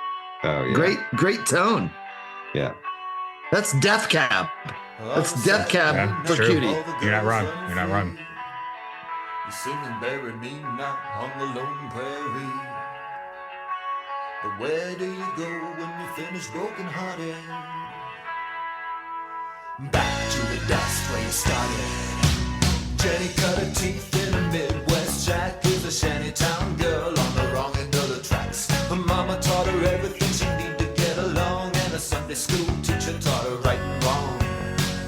D: Oh yeah.
C: Great tone.
D: Yeah.
C: That's Death Cab. That's Death Cab
B: Yeah,
C: for
B: true.
C: Cutie.
B: You're not wrong. You're not wrong.
E: You singing bury me not on the lone prairie. But where do you go when you finish broken hearted? Back to the dust where you started. Jenny cut her teeth in a Midwest Jack is a shantytown girl on the wrong end of the tracks. Her mama taught her everything she needed to get along, and a Sunday school teacher taught her right and wrong.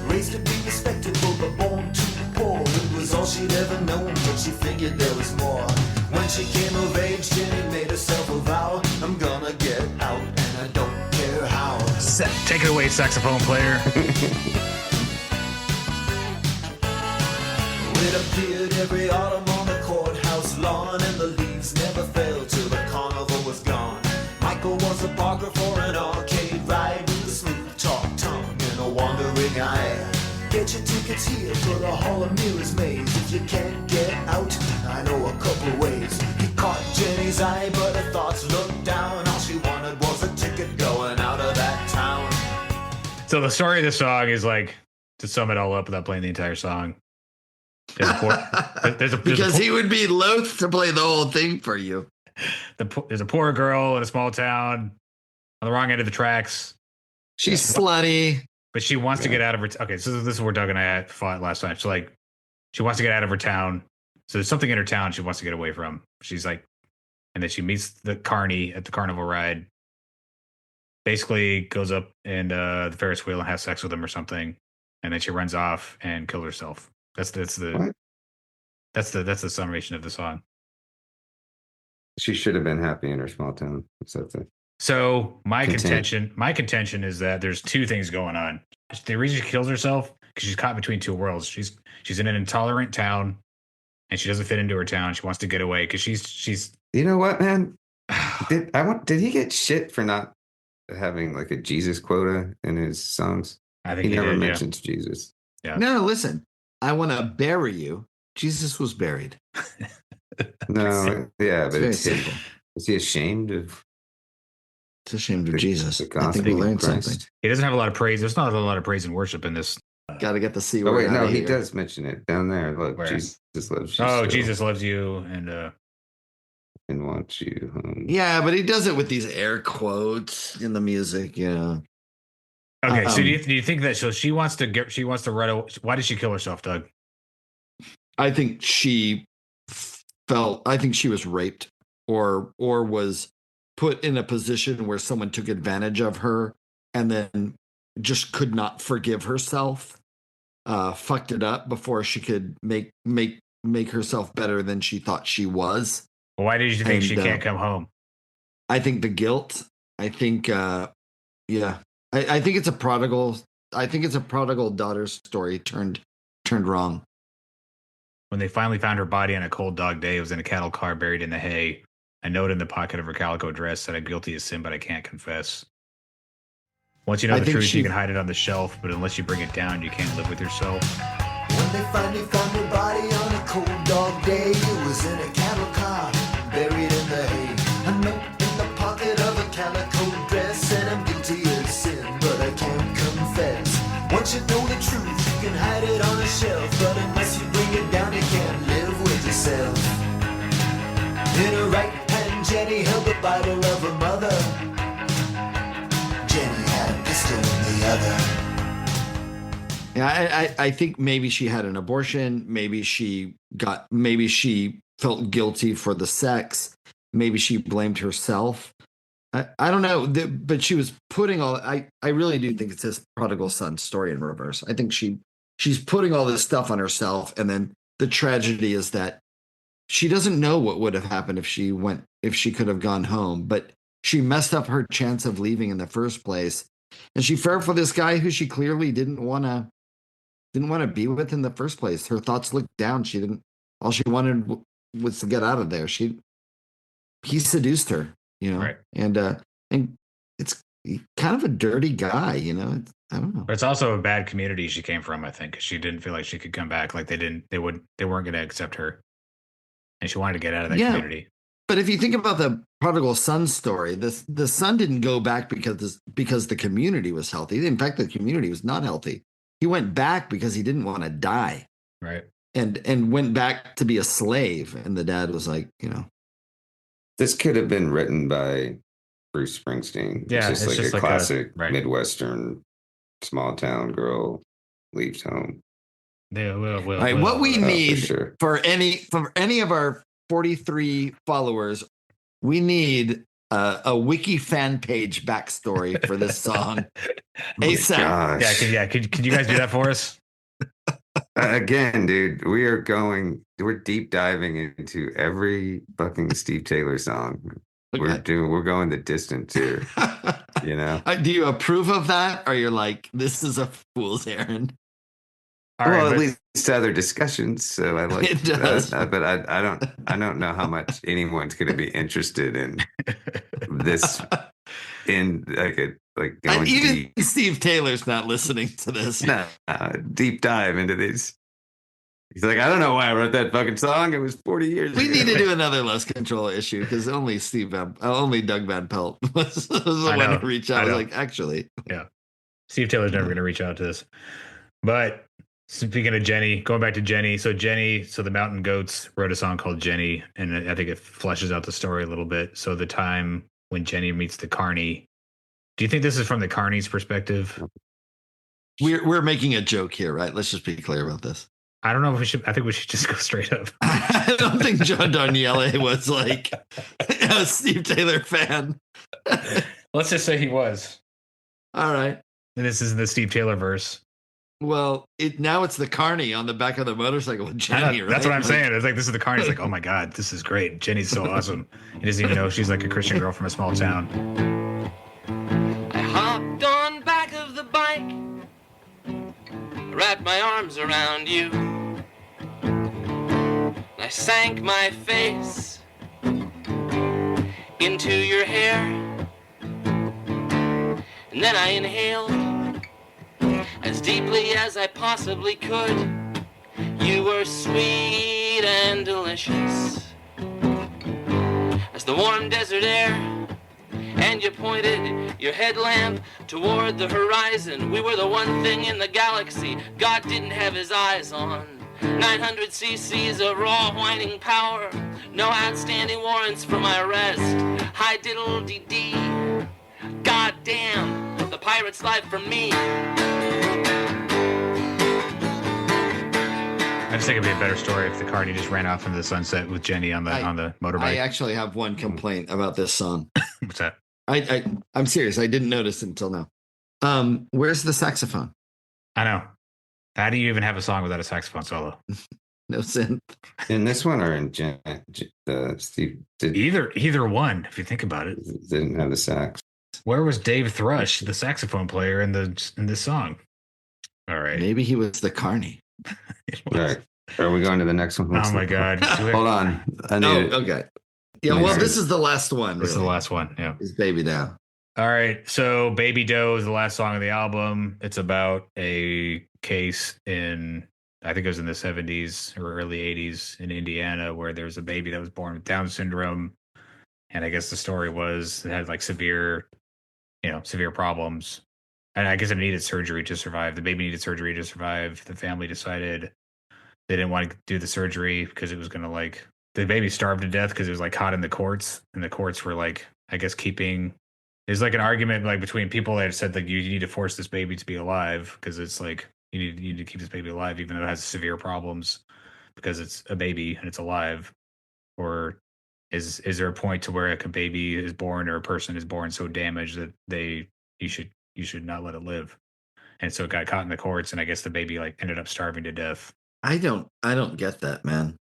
E: Raised to be respectable but born too poor. It was all she'd ever known, but she figured there was more. When she came of age, Jenny made herself a vow. I'm gonna get out and I don't care how.
B: Take it away, saxophone player.
E: It appeared every autumn on the courthouse lawn, and the leaves never fell till the carnival was gone. Michael was a barker for an arcade ride with a smooth talk tongue and a wandering eye. Get your ticket tickets here for the Hormillosa maze. If you can't get out, I know a couple ways. He caught Jenny's eye, but her thoughts looked down. All she wanted was a ticket going out of that town.
B: So the story of the song is like, to sum it all up without playing the entire song.
C: Because he would be loath to play the whole thing for you.
B: There's a poor girl in a small town on the wrong end of the tracks.
C: She's slutty.
B: But she wants to get out of her. Okay, so this is where Doug and I had fought last night. So like, she wants to get out of her town. So there's something in her town she wants to get away from. She's like, and then she meets the carny at the carnival ride. Basically goes up and the Ferris wheel and has sex with him or something, and then she runs off and kills herself. That's the summation of the song.
D: She should have been happy in her small town.
B: So my contention is that there's two things going on. The reason she kills herself because she's caught between two worlds. She's in an intolerant town, and she doesn't fit into her town. She wants to get away because she's.
D: You know what, man? Did he get shit for not having like a Jesus quota in his songs?
B: I think
D: he never
B: did,
D: mentions Jesus.
B: Yeah.
C: No, listen. I want to bury you. Jesus was buried.
D: No, yeah, but
C: It's very simple.
D: is he ashamed of?
C: It's ashamed of Jesus.
D: The
C: I think
D: gospel
C: we learned
D: of Christ?
C: something.
B: He doesn't have a lot of praise. There's not a lot of praise and worship in this.
C: Got to get the C
D: Oh
C: word.
D: wait, no,
C: out of
D: he
C: here.
D: does mention it down there. Look,
B: Where?
D: Jesus loves you.
B: Oh,
D: still
B: Jesus loves you, and
D: and wants you home.
C: Yeah, but he does it with these air quotes in the music. You know.
B: okay. So do you think that she wants to run away? Why did she kill herself, Doug?
C: I think she was raped or was put in a position where someone took advantage of her and then just could not forgive herself, fucked it up before she could make herself better than she thought she was.
B: Well, why did you think she can't come home?
C: I think the guilt. I think, I think it's a prodigal. I think it's a prodigal daughter's story turned wrong.
B: When they finally found her body on a cold dog day, it was in a cattle car buried in the hay. A note in the pocket of her calico dress said, "I'm guilty of sin, but I can't confess." Once you know the truth, you can hide it on the shelf, but unless you bring it down, you can't live with yourself.
E: When they finally found her body on a cold dog day, it was in a cattle car, buried in the hay. A note in the pocket of a calico dress said, "I'm guilty of sin, but I can't confess." Once you know the truth, you can hide it on a shelf, but unless you bring it down, you can't live with yourself. In her right hand, Jenny held the Bible of her mother. Jenny had a pistol in the other.
C: Yeah, I think maybe she had an abortion. Maybe she felt guilty for the sex. Maybe she blamed herself. I don't know, but she was putting all. I really do think it's this prodigal son story in reverse. I think she's putting all this stuff on herself, and then the tragedy is that she doesn't know what would have happened if she could have gone home, but she messed up her chance of leaving in the first place, and she fell for this guy who she clearly didn't want to be with in the first place. Her thoughts looked down. She didn't. All she wanted was to get out of there. He seduced her, you know,
B: right.
C: And it's kind of a dirty guy, you know. I don't know.
B: But it's also a bad community she came from. I think she didn't feel like she could come back. Like they weren't going to accept her, and she wanted to get out of that community.
C: But if you think about the prodigal son story, the son didn't go back because the community was healthy. In fact, the community was not healthy. He went back because he didn't want to die,
B: right?
C: And went back to be a slave. And the dad was like, you know,
D: this could have been written by Bruce Springsteen.
B: Yeah,
D: it's just like a classic
B: right.
D: Midwestern small town girl leaves home.
B: Yeah,
C: what we need
D: for
C: for any of our 43 followers, we need a wiki fan page backstory for this song. ASAP.
B: Yeah, could you guys do that for us?
D: Again, dude, we're deep diving into every fucking Steve Taylor song.
C: Okay.
D: We're going the distance here. You know?
C: Do you approve of that, or you're like, this is a fool's errand?
D: At least other discussions. So I like
C: it does.
D: But I don't know how much anyone's going to be interested in this in like like going
C: even
D: deep,
C: Steve Taylor's not listening to this.
D: deep dive into these. He's like, I don't know why I wrote that fucking song. It was 40 years
C: We
D: ago.
C: need to do another Lost Control issue because only Doug Van Pelt was the one to reach out. I was like, actually,
B: yeah, Steve Taylor's never going to reach out to this. But speaking of Jenny, going back to Jenny, so the Mountain Goats wrote a song called Jenny, and I think it fleshes out the story a little bit. So the time when Jenny meets the Carney, do you think this is from the Carney's perspective?
C: we're making a joke here, right? Let's just be clear about this.
B: I don't know if we should. I think we should just go straight up.
C: I don't think John Darnielle was like a Steve Taylor fan.
B: Let's just say he was.
C: All right.
B: And this is the Steve Taylor verse.
C: Well, now it's the Carney on the back of the motorcycle with Jenny, right?
B: That's what I'm saying. It's like, this is the Carney. It's like, oh my God, this is great. Jenny's so awesome. He doesn't even know she's like a Christian girl from a small town.
F: I hopped on back of the bike, wrapped my arms around you. I sank my face into your hair, and then I inhaled as deeply as I possibly could. You were sweet and delicious as the warm desert air, and you pointed your headlamp toward the horizon. We were the one thing in the galaxy God didn't have his eyes on. 900 cc's of raw whining power, no outstanding warrants for my arrest. Hi diddle dee dee, god damn, the pirate's life for me.
B: I just think it'd be a better story if the Carney just ran off into the sunset with Jenny on the motorbike.
C: I actually have one complaint about this song.
B: What's that?
C: I'm serious. I didn't notice it until now. Where's the saxophone?
B: I know. How do you even have a song without a saxophone solo?
C: No synth.
D: In this one or in Steve?
B: Either one, if you think about it.
D: Didn't have the sax.
B: Where was Dave Thrush, the saxophone player, in this song? All right.
C: Maybe he was the Carney.
D: All right. Are we going to the next one?
B: Oh my God.
D: Hold on. I need
C: okay. Yeah, well, this is the last one.
B: This is the last one. Yeah.
C: It's Baby Doe.
B: All right. So Baby Doe is the last song of the album. It's about a case in, I think it was in the 70s or early 80s in Indiana, where there was a baby that was born with Down syndrome. And I guess the story was it had like severe problems. And I guess it needed surgery to survive. The baby needed surgery to survive. The family decided they didn't want to do the surgery because it was going to the baby starved to death because it was like caught in the courts. And the courts were like, I guess there's like an argument like between people that said like you need to force this baby to be alive because it's like you need to keep this baby alive even though it has severe problems because it's a baby and it's alive. Or is there a point to where a baby is born or a person is born so damaged that you should not let it live? And so it got caught in the courts, and I guess the baby like ended up starving to death.
C: I don't get that, man.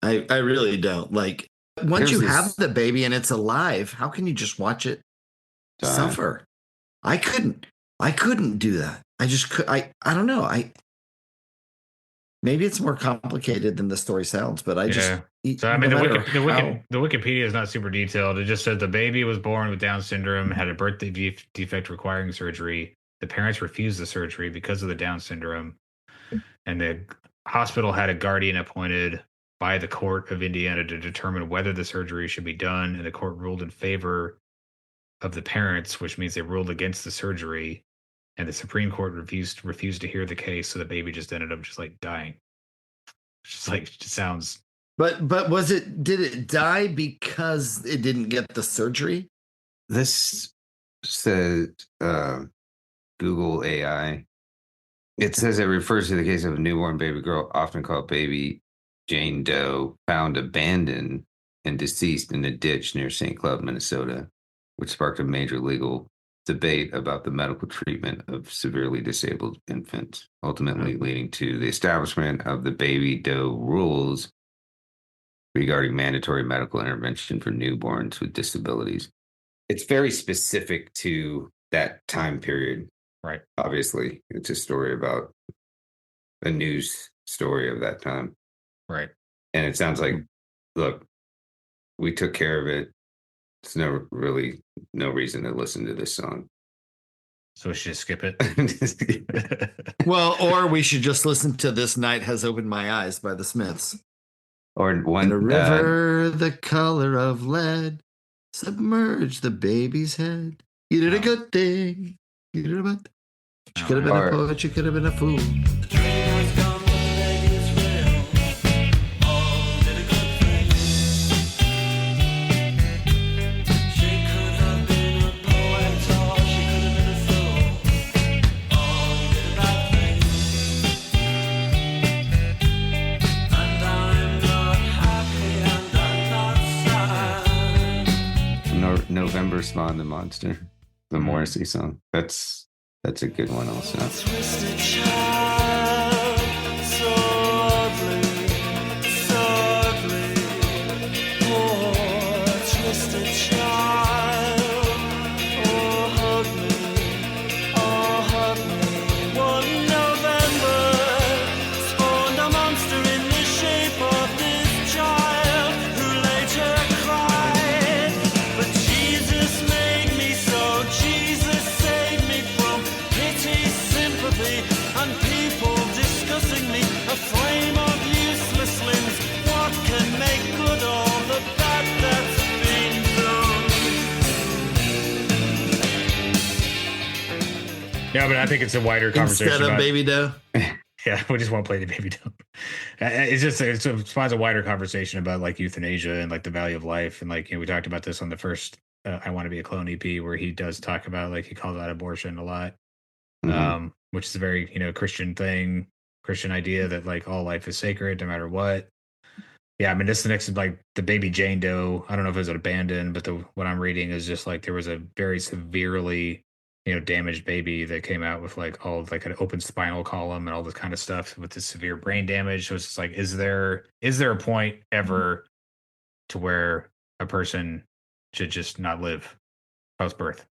C: I really don't. Like, once you have the baby and it's alive, how can you just watch it suffer? I couldn't do that. I just could. I don't know. Maybe it's more complicated than the story sounds, but I just.
B: So I mean, the Wikipedia is not super detailed. It just says the baby was born with Down syndrome, had a birth defect requiring surgery. The parents refused the surgery because of the Down syndrome, and the hospital had a guardian appointed by the court of Indiana to determine whether the surgery should be done, and the court ruled in favor of the parents, which means they ruled against the surgery, and the Supreme Court refused to hear the case, so the baby just ended up just like dying. Just like it sounds.
C: But did it die because it didn't get the surgery?
D: This says Google AI. It says it refers to the case of a newborn baby girl, often called baby Jane Doe, found abandoned and deceased in a ditch near St. Cloud, Minnesota, which sparked a major legal debate about the medical treatment of severely disabled infants, ultimately leading to the establishment of the Baby Doe rules regarding mandatory medical intervention for newborns with disabilities. It's very specific to that time period.
B: Right.
D: Obviously, it's a story about a news story of that time.
B: Right.
D: And it sounds like, look, we took care of it. It's no reason to listen to this song.
B: So we should just skip it.
C: Well, or we should just listen to This Night Has Opened My Eyes by the Smiths.
D: Or
C: In a
D: one
C: river the color of lead, submerge the baby's head. You did a good thing. You did a bad. You could have been a poet. You could have been a fool.
F: The dream has come, but the baby is real. All did a good thing. She could have been a poet, or she could have been a fool. All did a bad thing. And I'm not happy, and I'm not sad.
D: November Spawn the Monster, the Morrissey song. That's a good one also.
F: Twisted child, so ugly, so ugly. Poor twisted child. Oh, hug me. One November spawned a monster in the shape of this child who later cried. But Jesus made me so. Jesus saved me from pity, sympathy, and people discussing me. A flame of useless limbs. What can make good all the bad that's been done?
B: Yeah, but I think it's a wider conversation.
C: Instead of
B: about-
C: Baby Doe.
B: Yeah, we just won't play the baby down. It spawns a wider conversation about like euthanasia and like the value of life, and like we talked about this on the first "I Want to Be a Clone" EP, where he does talk about like he calls out abortion a lot, which is a very Christian thing, Christian idea that like all life is sacred no matter what. Yeah, I mean this next is like the baby Jane Doe. I don't know if it was abandoned, but what I'm reading is just like there was a very severely damaged baby that came out with like all like an open spinal column and all this kind of stuff with this severe brain damage. So it's just like, is there a point ever to where a person should just not live post birth?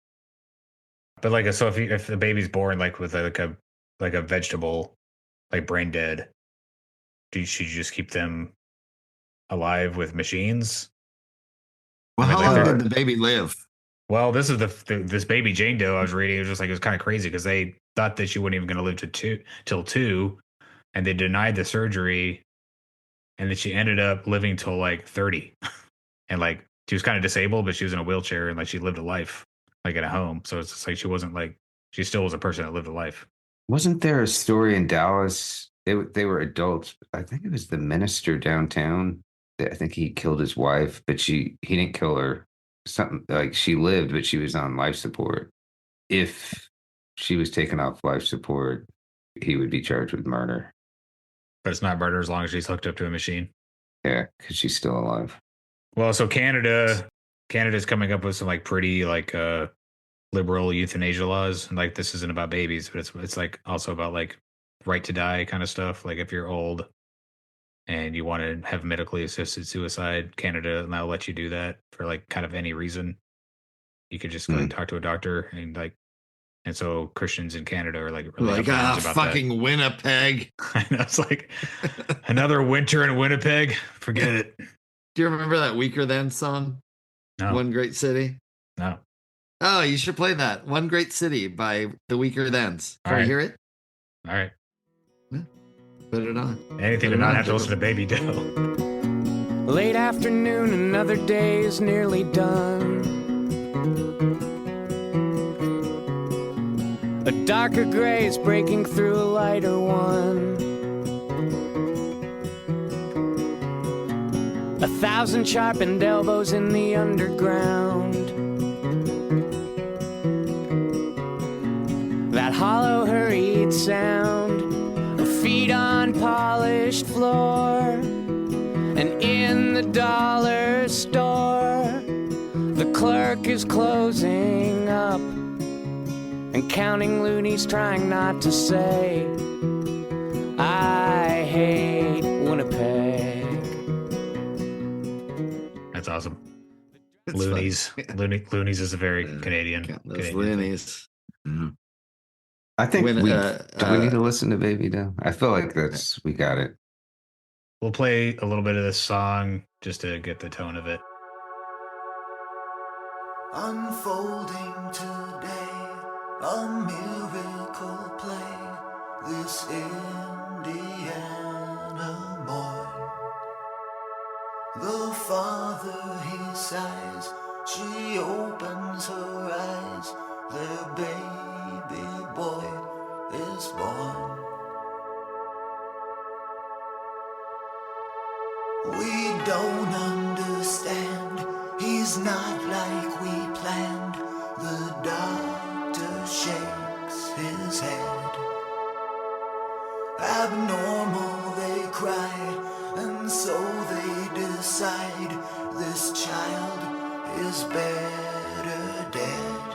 B: But like, so if the baby's born like with like a vegetable, like brain dead, should you just keep them alive with machines?
C: Well,
B: I mean,
C: how
B: like,
C: long did the baby live?
B: Well, this is this baby Jane Doe I was reading. It was just like, it was kind of crazy because they thought that she wasn't even going to live till 2, and they denied the surgery, and then she ended up living till like 30, and like she was kind of disabled, but she was in a wheelchair, and like she lived a life like in a home. So it's just like she still was a person that lived a life.
D: Wasn't there a story in Dallas? They were adults. I think it was the minister downtown. I think he killed his wife, but he didn't kill her. Something like she lived, but she was on life support. If she was taken off life support, he would be charged with murder.
B: But it's not murder as long as she's hooked up to a machine.
D: Yeah, because she's still alive.
B: Well, so Canada's coming up with some like pretty like liberal euthanasia laws, and like this isn't about babies, but it's like also about like right to die kind of stuff. Like if you're old and you want to have medically assisted suicide, Canada now let you do that for like kind of any reason. You could just go and talk to a doctor, and so Christians in Canada are like really
C: Like
B: about
C: fucking
B: that.
C: Winnipeg.
B: I know, it's like another winter in Winnipeg. Forget it.
C: Do you remember that Weakerthans song?
B: No.
C: One Great City.
B: No.
C: Oh, you should play that. One Great City by the Weakerthans.
B: All
C: Can
B: right.
C: you hear it?
B: All right.
C: Put it on.
B: Anything to not have to listen to Baby Doe.
H: Late afternoon, another day is nearly done. A darker gray is breaking through a lighter one. 1,000 sharpened elbows in the underground. That hollow, hurried sound of feet on polished floor. And in the dollar store, the clerk is closing up and counting loonies, trying not to say, I hate Winnipeg.
B: That's awesome.
C: It's
B: Loonies.
C: fun.
B: Loonies is a very Canadian.
C: Count those
B: Canadian
C: loonies.
D: I think
C: When,
D: do we need to listen to Baby Doe? I feel like we got it.
B: We'll play a little bit of this song just to get the tone of it.
E: Unfolding today, A miracle played this Indiana boy. The father he sighs, she opens her eyes, their baby boy is born. We don't understand, he's not like we planned. The doctor shakes his head. Abnormal, they cry, and so they decide this child is better dead.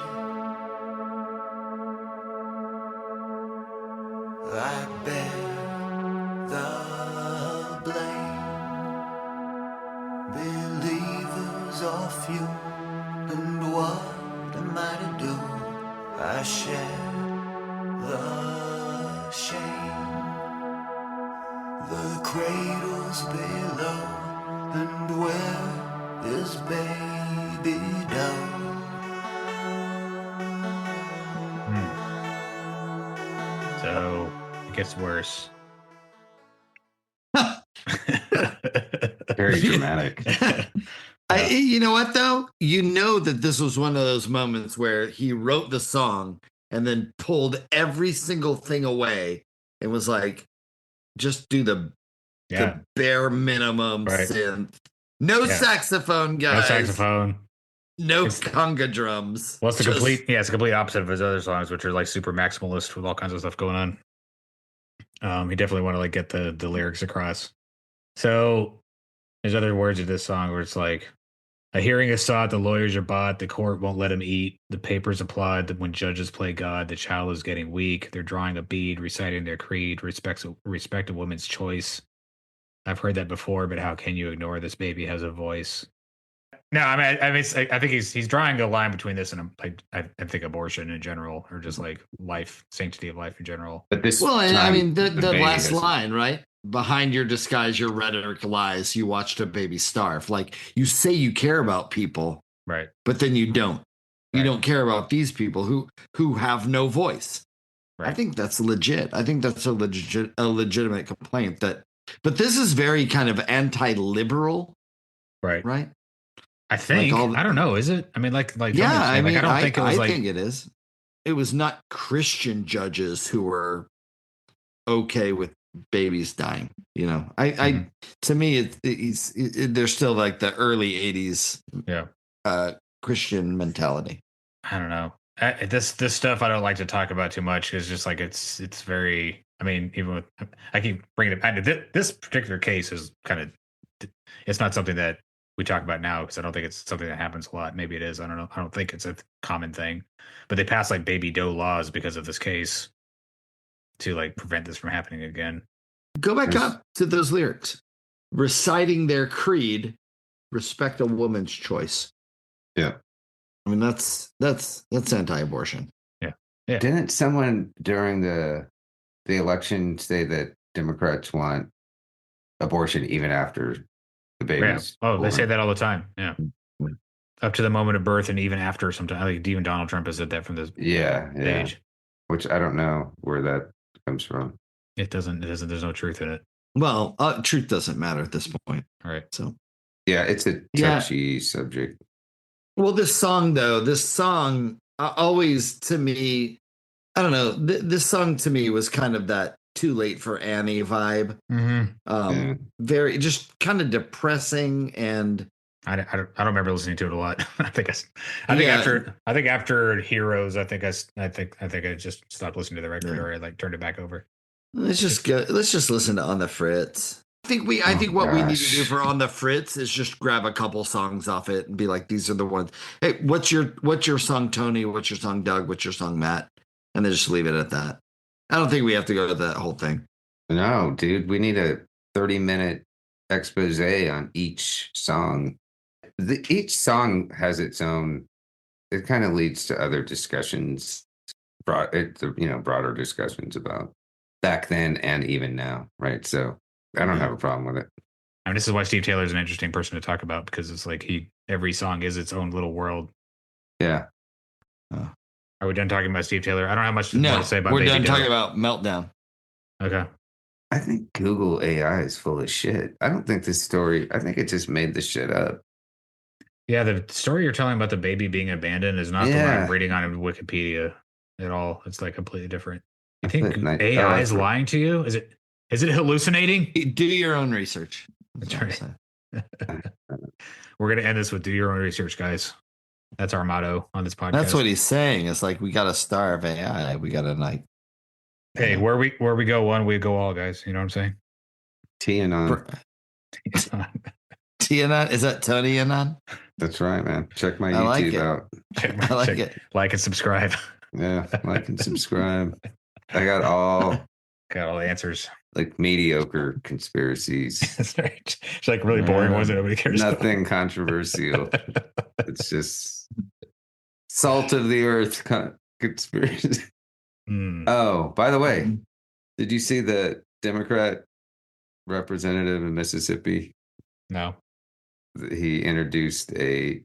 E: I bear the blame. Believers are few, and what am I to do? I share the shame. The cradle's below, and where is baby doe?
B: So it gets worse.
D: Very dramatic.
C: You know what though? You know that this was one of those moments where he wrote the song and then pulled every single thing away and was like, just do the bare minimum synth. No saxophone, guys.
B: No saxophone.
C: No conga drums.
B: Well, it's the complete opposite of his other songs, which are like super maximalist with all kinds of stuff going on. He definitely wanted to like get the lyrics across. So there's other words of this song where it's like, a hearing is sought, the lawyers are bought, the court won't let him eat, the papers applaud that when judges play God, the child is getting weak, they're drawing a bead, reciting their creed, respect a woman's choice. I've heard that before, but how can you ignore this baby has a voice? No, I think he's drawing a line between this and I think abortion in general, or just like life, sanctity of life in general.
D: But this,
C: well,
D: time,
C: I mean, the
D: baby
C: last
D: has-
C: line, right? Behind your disguise, your rhetoric lies. You watched a baby starve. Like, you say you care about people,
B: Right.
C: but then you don't. You
B: Right.
C: don't care about these people who have no voice.
B: Right.
C: I think that's legit. I think that's a legitimate complaint. But this is very kind of anti-liberal,
B: Right.
C: right?
B: I think I don't know. Is it? I mean, like
C: yeah. I mean,
B: I don't think it was like.
C: I think it is. It was not Christian judges who were okay with babies dying. You know, I to me, they're still like the early '80s, Christian mentality.
B: I don't know. This stuff I don't like to talk about too much because just like it's very. I mean, even with I keep bringing it. This particular case is kind of. It's not something that we talk about now because I don't think it's something that happens a lot. Maybe it is. I don't know. I don't think it's a common thing, but they passed like baby doe laws because of this case to like prevent this from happening again.
C: Go back up to those lyrics. Reciting their creed, respect a woman's choice.
D: Yeah.
C: I mean, that's anti-abortion.
B: Yeah.
D: Didn't someone during the election say that Democrats want abortion even after the baby's
B: Oh,
D: born?
B: they say that all the time. Yeah. Up to the moment of birth and even after sometimes. I think even Donald Trump has said that from the stage.
D: Which I don't know where that comes from.
B: It doesn't. There's no truth in it.
C: Well, truth doesn't matter at this point.
B: All right.
C: So,
D: yeah, it's a touchy subject.
C: Well, this song always to me, I don't know. This song to me was kind of that "Too Late for Annie" vibe. Very just kind of depressing, and
B: I don't remember listening to it a lot. I think after Heroes, I think I just stopped listening to the record, or I like turned it back over.
C: Let's just listen to On the Fritz. I think what we need to do for On the Fritz is just grab a couple songs off it and be like, these are the ones. Hey, what's your song, Tony? What's your song, Doug? What's your song, Matt? And then just leave it at that. I don't think we have to go to that whole thing.
D: No, dude, we need a 30-minute expose on each song. Each song has its own. It kind of leads to other discussions, broader discussions about back then and even now, right? So I don't have a problem with it.
B: I mean, this is why Steve Taylor is an interesting person to talk about, because it's like every song is its own little world.
D: Yeah.
B: All Are we done talking about Steve Taylor? I don't have much more
C: No,
B: to say about
C: we're
B: Baby
C: done
B: Taylor.
C: talking about Meltdown.
B: Okay.
D: I think Google AI is full of shit. I don't think this story, I think it just made this shit up.
B: Yeah, the story you're telling about the baby being abandoned is not the one I'm reading on Wikipedia at all. It's like completely different. You think AI is lying to you? Is it hallucinating?
C: Do your own research.
B: That's right. We're gonna end this with do your own research, guys. That's our motto on this podcast.
C: That's what he's saying. It's like we got to starve AI. We got to like.
B: Hey, where we go one, we go all, guys. You know what I'm saying?
D: TNon.
C: TNon? Is that Tony Anon?
D: That's right, man. Check my
C: I
D: YouTube
C: like
D: out.
C: I like it.
B: Like and subscribe.
D: Yeah, like and subscribe. I got all
B: the answers.
D: Like mediocre conspiracies.
B: That's right. It's like really boring, wasn't it? Nobody cares.
D: Nothing controversial. It's just salt of the earth conspiracy. Oh, by the way, did you see the Democrat representative in Mississippi?
B: No.
D: He introduced a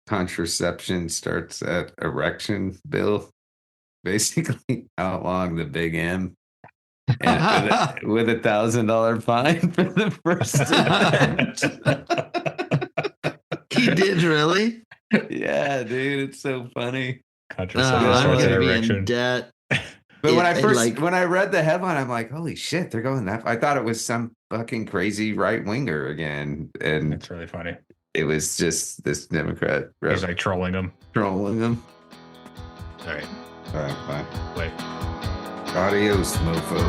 D: contraception starts at erection bill, basically outlawing the big M. And with $1,000 fine for the first time.
C: He did really?
D: Yeah, dude, it's so funny.
C: I'm gonna be in debt.
D: But when I read the headline, I'm like, holy shit, they're going that. I thought it was some fucking crazy right winger again, and
B: it's really funny.
D: It was just this Democrat.
B: He's like trolling them.
D: All right, bye.
B: Wait.
D: Adios, mofo.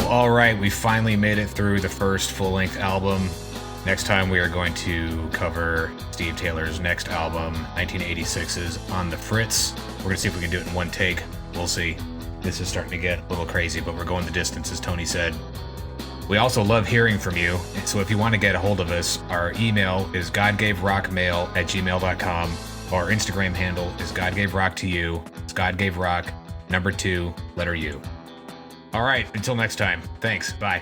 B: All right, we finally made it through the first full-length album. Next time we are going to cover Steve Taylor's next album, 1986's On the Fritz. We're going to see if we can do it in one take. We'll see. This is starting to get a little crazy, but we're going the distance, as Tony said. We also love hearing from you, so if you want to get a hold of us, our email is godgaverockmail@gmail.com. Our Instagram handle is godgaverock to you. It's godgaverock, 2, letter U. All right, until next time. Thanks. Bye.